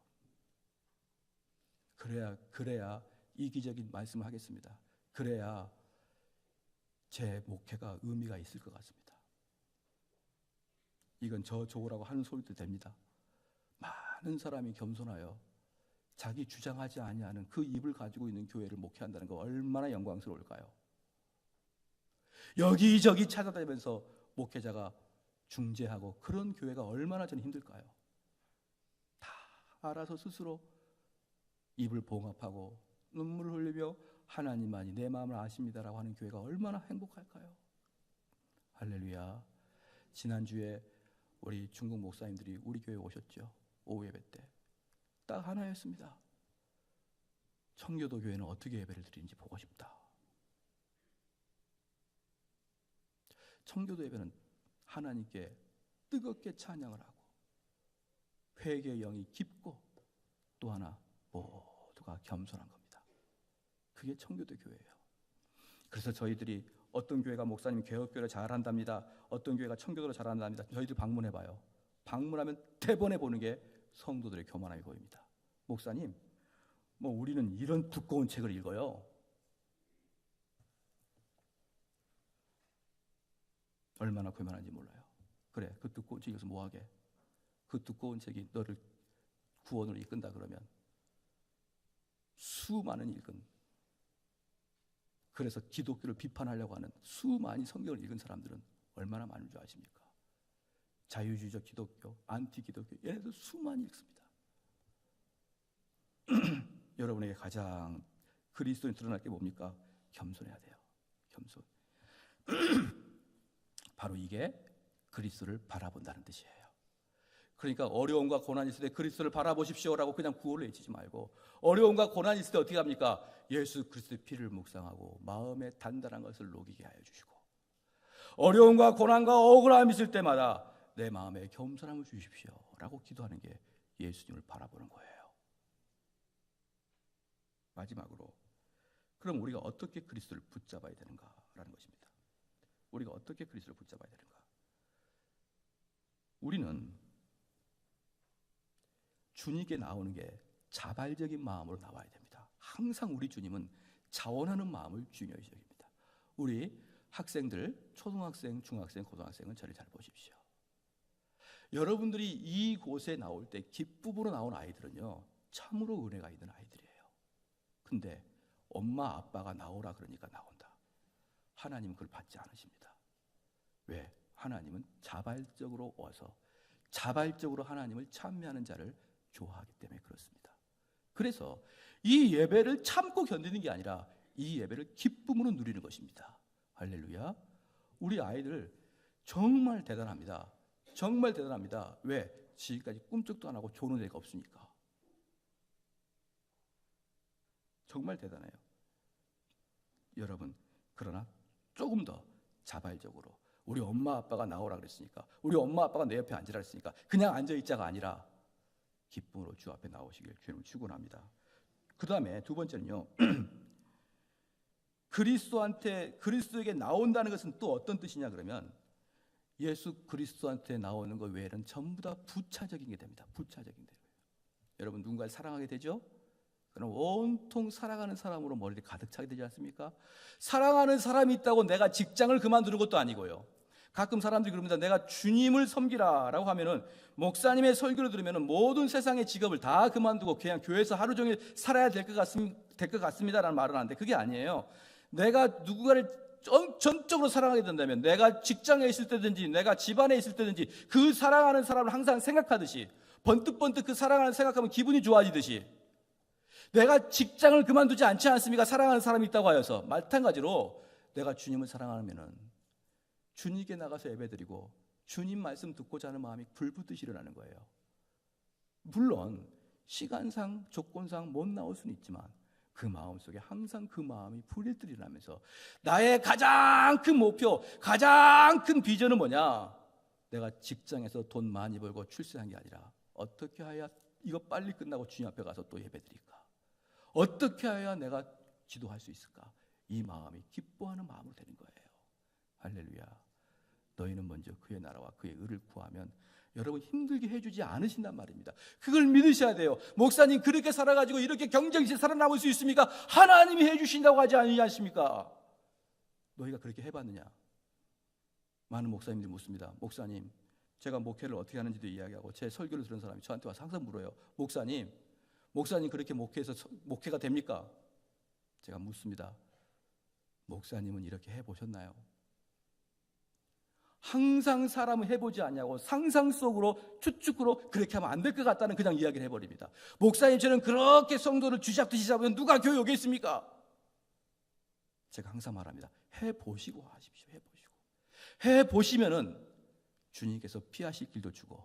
그래야 이기적인 말씀을 하겠습니다. 그래야 제 목회가 의미가 있을 것 같습니다. 이건 저 좋으라고 하는 소리도 됩니다. 많은 사람이 겸손하여 자기 주장하지 아니하는 그 입을 가지고 있는 교회를 목회한다는 거 얼마나 영광스러울까요? 여기저기 찾아다니면서 목회자가 중재하고 그런 교회가 얼마나 저는 힘들까요? 다 알아서 스스로 입을 봉합하고 눈물을 흘리며 하나님만이 내 마음을 아십니다라고 하는 교회가 얼마나 행복할까요? 할렐루야. 지난주에 우리 중국 목사님들이 우리 교회에 오셨죠. 오후 예배 때. 딱 하나였습니다. 청교도 교회는 어떻게 예배를 드리는지 보고 싶다. 청교도 예배는 하나님께 뜨겁게 찬양을 하고 회개의 영이 깊고 또 하나 모두가 겸손한 겁니다. 그게 청교도 교회예요. 그래서 저희들이 어떤 교회가 목사님 개혁교회를 잘한답니다, 어떤 교회가 청교도를 잘한답니다, 저희들 방문해봐요. 방문하면 대번에 보는 게 성도들의 교만함이 보입니다. 목사님, 뭐 우리는 이런 두꺼운 책을 읽어요. 얼마나 교만한지 몰라요. 그래, 그 두꺼운 책에서 뭐하게? 그 두꺼운 책이 너를 구원으로 이끈다 그러면 수많은 읽은, 그래서 기독교를 비판하려고 하는 수많이 성경을 읽은 사람들은 얼마나 많은 줄 아십니까? 자유주의적 기독교, 안티 기독교, 얘네들 수많이 읽습니다. 여러분에게 가장 그리스도인 드러날 게 뭡니까? 겸손해야 돼요. 겸손. 바로 이게 그리스도를 바라본다는 뜻이에요. 그러니까 어려움과 고난이 있을 때 그리스도를 바라보십시오라고 그냥 구호를 외치지 말고, 어려움과 고난이 있을 때 어떻게 합니까? 예수 그리스도의 피를 묵상하고 마음에 단단한 것을 녹이게 하여 주시고, 어려움과 고난과 억울함이 있을 때마다 내 마음에 겸손함을 주십시오라고 기도하는 게 예수님을 바라보는 거예요. 마지막으로, 그럼 우리가 어떻게 그리스도를 붙잡아야 되는가라는 것입니다. 우리가 어떻게 그리스도를 붙잡아야 되는가? 우리는 주님께 나오는 게 자발적인 마음으로 나와야 됩니다. 항상 우리 주님은 자원하는 마음을 중요히 여깁니다. 우리 학생들, 초등학생, 중학생, 고등학생은 저를 잘 보십시오. 여러분들이 이곳에 나올 때 기쁨으로 나온 아이들은요, 참으로 은혜가 있는 아이들이에요. 근데 엄마 아빠가 나오라 그러니까 나온다. 하나님은 그걸 받지 않으십니다. 왜? 하나님은 자발적으로 와서 자발적으로 하나님을 찬미하는 자를 좋아하기 때문에 그렇습니다. 그래서 이 예배를 참고 견디는 게 아니라 이 예배를 기쁨으로 누리는 것입니다. 할렐루야. 우리 아이들 정말 대단합니다. 정말 대단합니다. 왜? 지금까지 꿈쩍도 안 하고 조는 애가 없으니까. 정말 대단해요. 여러분, 그러나 조금 더 자발적으로, 우리 엄마 아빠가 나오라 그랬으니까, 우리 엄마 아빠가 내 옆에 앉으라 그랬으니까 그냥 앉아있자가 아니라 기쁨으로 주 앞에 나오시길 주님을 축원합니다. 그 다음에 두 번째는요, 그리스도에게 나온다는 것은 또 어떤 뜻이냐 그러면, 예수 그리스도한테 나오는 것 외에는 전부 다 부차적인 게 됩니다. 부차적인 게. 여러분, 누군가를 사랑하게 되죠? 그럼 온통 사랑하는 사람으로 머리를 가득 차게 되지 않습니까? 사랑하는 사람이 있다고 내가 직장을 그만두는 것도 아니고요. 가끔 사람들이 그럽니다. 내가 주님을 섬기라라고 하면은, 목사님의 설교를 들으면은 모든 세상의 직업을 다 그만두고 그냥 교회에서 하루 종일 살아야 될 것 같습니다라는 말은 하는데, 그게 아니에요. 내가 누군가를 전적으로 사랑하게 된다면, 내가 직장에 있을 때든지 내가 집안에 있을 때든지 그 사랑하는 사람을 항상 생각하듯이, 번뜩번뜩 그 사랑하는 생각하면 기분이 좋아지듯이, 내가 직장을 그만두지 않지 않습니까? 사랑하는 사람이 있다고 하여서. 마찬가지로 내가 주님을 사랑하면은 주님께 나가서 예배드리고 주님 말씀 듣고자 하는 마음이 불붙듯이 일어나는 거예요. 물론 시간상 조건상 못 나올 수는 있지만 그 마음속에 항상 그 마음이 불일듯이 일어나면서, 나의 가장 큰 목표, 가장 큰 비전은 뭐냐? 내가 직장에서 돈 많이 벌고 출세한 게 아니라 어떻게 해야 이거 빨리 끝나고 주님 앞에 가서 또 예배드릴까? 어떻게 해야 내가 기도할 수 있을까? 이 마음이 기뻐하는 마음으로 되는 거예요. 할렐루야. 너희는 먼저 그의 나라와 그의 의를 구하면 여러분 힘들게 해주지 않으신단 말입니다. 그걸 믿으셔야 돼요. 목사님 그렇게 살아가지고 이렇게 경쟁시 살아남을 수 있습니까? 하나님이 해주신다고 하지 않으십니까? 너희가 그렇게 해봤느냐? 많은 목사님들이 묻습니다. 목사님, 제가 목회를 어떻게 하는지도 이야기하고 제 설교를 들은 사람이 저한테 와서 항상 물어요. 목사님 그렇게 목회해서 목회가 됩니까? 제가 묻습니다. 목사님은 이렇게 해보셨나요? 항상 사람은 해보지 않냐고 상상 속으로 추측으로 그렇게 하면 안 될 것 같다는 그냥 이야기를 해버립니다. 목사님 저는 그렇게 성도를 쥐잡듯이 잡으면 누가 교회 오겠습니까? 제가 항상 말합니다. 해보시고 하십시오. 해보시면은 주님께서 피하실 길도 주고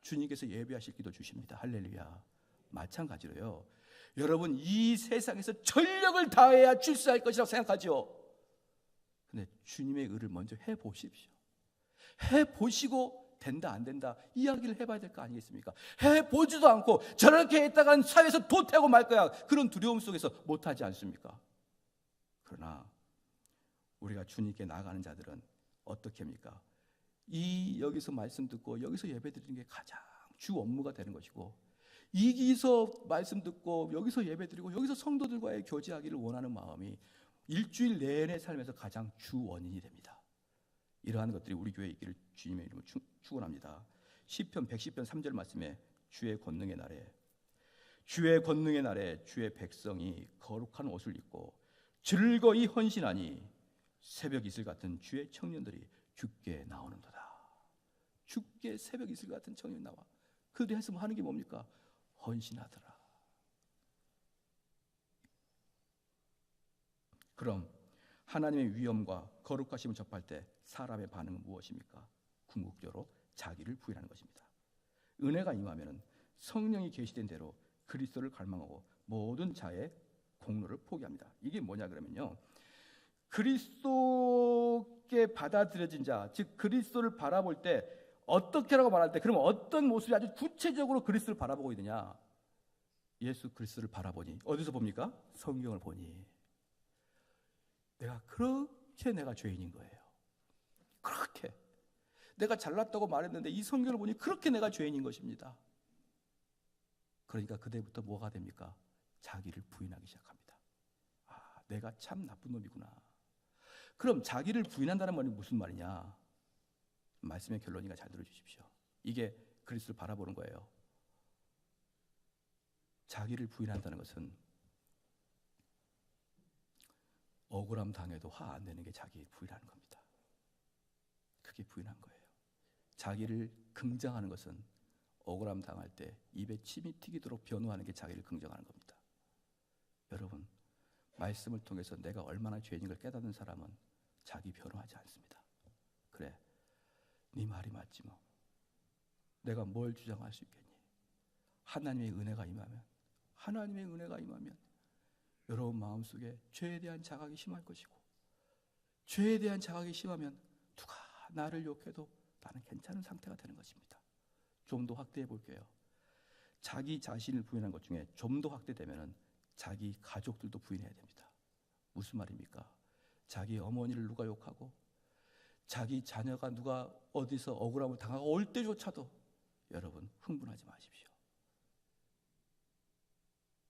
주님께서 예배하실 길도 주십니다. 할렐루야. 마찬가지로요, 여러분 이 세상에서 전력을 다해야 출세할 것이라고 생각하죠. 근데 주님의 의를 먼저 해보십시오. 해보시고 된다 안 된다 이야기를 해봐야 될 거 아니겠습니까? 해보지도 않고 저렇게 했다간 사회에서 도태하고 말 거야, 그런 두려움 속에서 못하지 않습니까? 그러나 우리가 주님께 나아가는 자들은 어떻게 합니까? 여기서 말씀 듣고 여기서 예배 드리는 게 가장 주 업무가 되는 것이고, 여기서 말씀 듣고 여기서 예배 드리고 여기서 성도들과의 교제하기를 원하는 마음이 일주일 내내 삶에서 가장 주 원인이 됩니다. 이러한 것들이 우리 교회에 있기를 주님의 이름으로 축원합니다. 시편 110편 3절 말씀에 주의 권능의 날에 주의 백성이 거룩한 옷을 입고 즐거이 헌신하니 새벽 이슬 같은 주의 청년들이 주께 나오는도다. 주께 새벽 이슬 같은 청년이 나와 그들이 했으면 하는 게 뭡니까? 헌신하더라. 그럼 하나님의 위엄과 거룩하심을 접할 때 사람의 반응은 무엇입니까? 궁극적으로 자기를 부인하는 것입니다. 은혜가 임하면 성령이 계시된 대로 그리스도를 갈망하고 모든 자의 공로를 포기합니다. 이게 뭐냐 그러면요, 그리스도께 받아들여진 자, 즉 그리스도를 바라볼 때 어떻게라고 말할 때, 그러면 어떤 모습이 아주 구체적으로 그리스도를 바라보고 있느냐? 예수 그리스도를 바라보니 어디서 봅니까? 성경을 보니 내가 죄인인 거예요. 그렇게 내가 잘났다고 말했는데 이 성경을 보니 그렇게 내가 죄인인 것입니다. 그러니까 그때부터 뭐가 됩니까? 자기를 부인하기 시작합니다. 아, 내가 참 나쁜 놈이구나. 그럼 자기를 부인한다는 말이 무슨 말이냐? 말씀의 결론이니까 잘 들어주십시오. 이게 그리스도를 바라보는 거예요. 자기를 부인한다는 것은 억울함 당해도 화 안 내는 게 자기 부인하는 겁니다. 그게 부인한 거예요. 자기를 긍정하는 것은 억울함 당할 때 입에 침이 튀기도록 변호하는 게 자기를 긍정하는 겁니다. 여러분, 말씀을 통해서 내가 얼마나 죄인인 걸 깨닫는 사람은 자기 변호하지 않습니다. 그래, 네 말이 맞지 뭐. 내가 뭘 주장할 수 있겠니? 하나님의 은혜가 임하면 여러분 마음속에 죄에 대한 자각이 심할 것이고, 죄에 대한 자각이 심하면 누가 나를 욕해도 나는 괜찮은 상태가 되는 것입니다. 좀 더 확대해 볼게요. 자기 자신을 부인한 것 중에 좀 더 확대되면 자기 가족들도 부인해야 됩니다. 무슨 말입니까? 자기 어머니를 누가 욕하고 자기 자녀가 누가 어디서 억울함을 당하고 올 때조차도 여러분 흥분하지 마십시오.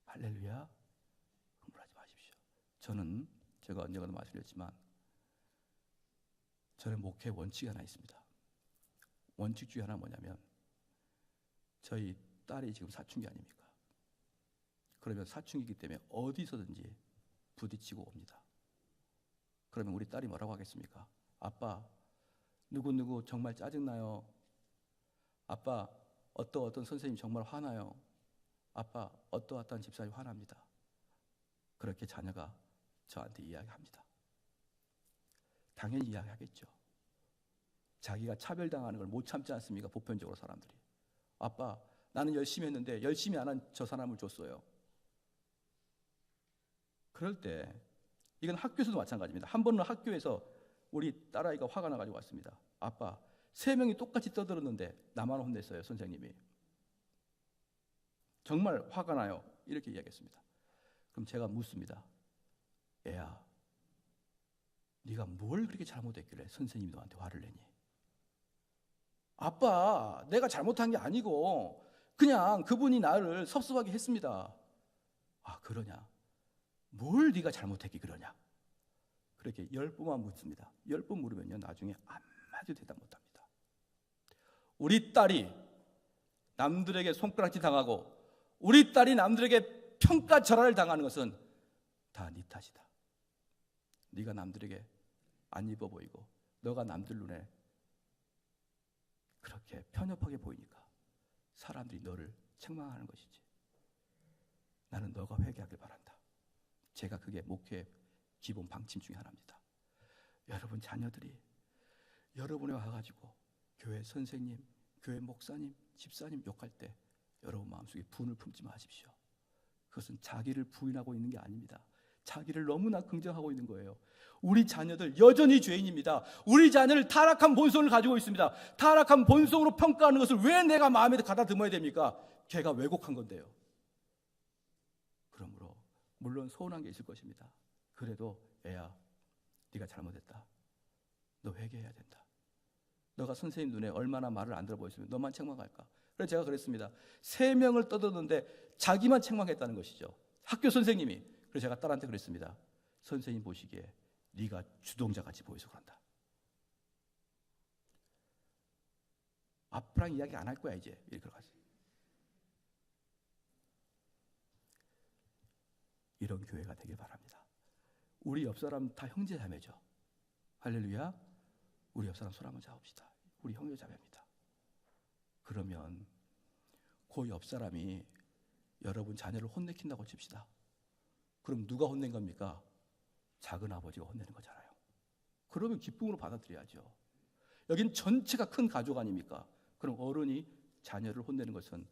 할렐루야. 흥분하지 마십시오. 저는 제가 언젠가도 말씀드렸지만 저는 목회 원칙이 하나 있습니다. 원칙 중에 하나 뭐냐면, 저희 딸이 지금 사춘기 아닙니까? 그러면 사춘기이기 때문에 어디서든지 부딪히고 옵니다. 그러면 우리 딸이 뭐라고 하겠습니까? 아빠, 누구누구 정말 짜증나요. 아빠, 어떤 선생님 정말 화나요. 아빠, 어떠한 집사님 화납니다. 그렇게 자녀가 저한테 이야기합니다. 당연히 이야기하겠죠. 자기가 차별당하는 걸 못 참지 않습니까? 보편적으로 사람들이. 아빠, 나는 열심히 했는데 열심히 안 한 저 사람을 줬어요. 그럴 때 이건 학교에서도 마찬가지입니다. 한 번은 학교에서 우리 딸아이가 화가 나가지고 왔습니다. 아빠, 3명이 똑같이 떠들었는데 나만 혼냈어요, 선생님이. 정말 화가 나요. 이렇게 이야기했습니다. 그럼 제가 묻습니다. 애야, 네가 뭘 그렇게 잘못했길래 선생님이 너한테 화를 내니? 아빠, 내가 잘못한 게 아니고 그냥 그분이 나를 섭섭하게 했습니다. 아, 그러냐? 뭘 네가 잘못했기 그러냐? 그렇게 10번만 묻습니다. 10번 물으면요, 나중에 한마디도 대답 못합니다. 우리 딸이 남들에게 손가락질 당하고 우리 딸이 남들에게 평가절하를 당하는 것은 다 네 탓이다. 네가 남들에게 안 입어 보이고 너가 남들 눈에 그렇게 편협하게 보이니까 사람들이 너를 책망하는 것이지. 나는 너가 회개하길 바란다. 제가 그게 목회 기본 방침 중에 하나입니다. 여러분 자녀들이 여러분에 와가지고 교회 선생님, 교회 목사님, 집사님 욕할 때 여러분 마음속에 분을 품지 마십시오. 그것은 자기를 부인하고 있는 게 아닙니다. 자기를 너무나 긍정하고 있는 거예요. 우리 자녀들 여전히 죄인입니다. 우리 자녀를 타락한 본성을 가지고 있습니다. 타락한 본성으로 평가하는 것을 왜 내가 마음에 가다듬어야 됩니까? 걔가 왜곡한 건데요. 그러므로 물론 서운한 게 있을 것입니다. 그래도 애야, 네가 잘못했다. 너 회개해야 된다. 너가 선생님 눈에 얼마나 말을 안 들어 보였으면 너만 책망할까? 그래서 제가 그랬습니다. 3명을 떠드는데 자기만 책망했다는 것이죠. 학교 선생님이. 그래서 제가 딸한테 그랬습니다. 선생님 보시기에 네가 주동자같이 보여서 그런다. 아빠랑 이야기 안 할 거야 이제. 이렇게 가지. 이런 교회가 되길 바랍니다. 우리 옆 사람 다 형제 자매죠. 할렐루야. 우리 옆 사람 손 한번 잡읍시다. 우리 형제 자매입니다. 그러면 그 옆 사람이 여러분 자녀를 혼내킨다고 칩시다. 그럼 누가 혼낸 겁니까? 작은 아버지가 혼내는 거잖아요. 그러면 기쁨으로 받아들여야죠. 여긴 전체가 큰 가족 아닙니까? 그럼 어른이 자녀를 혼내는 것은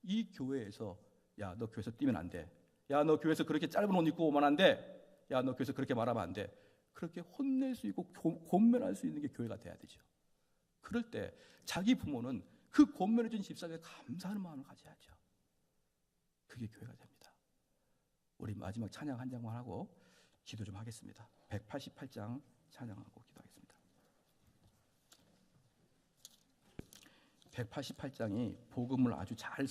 이 교회에서 야, 너 교회에서 뛰면 안 돼. 야, 너 교회에서 그렇게 짧은 옷 입고 오면 안 돼. 야, 너 교회에서 그렇게 말하면 안 돼. 그렇게 혼낼 수 있고 권면할 수 있는 게 교회가 돼야 되죠. 그럴 때 자기 부모는 그 권면해 준 집사에게 감사하는 마음을 가져야죠. 그게 교회가 됩니다. 우리 마지막 찬양 한 장만 하고 기도 좀 하겠습니다. 188장 찬양하고 기도하겠습니다. 188장이 복음을 아주 잘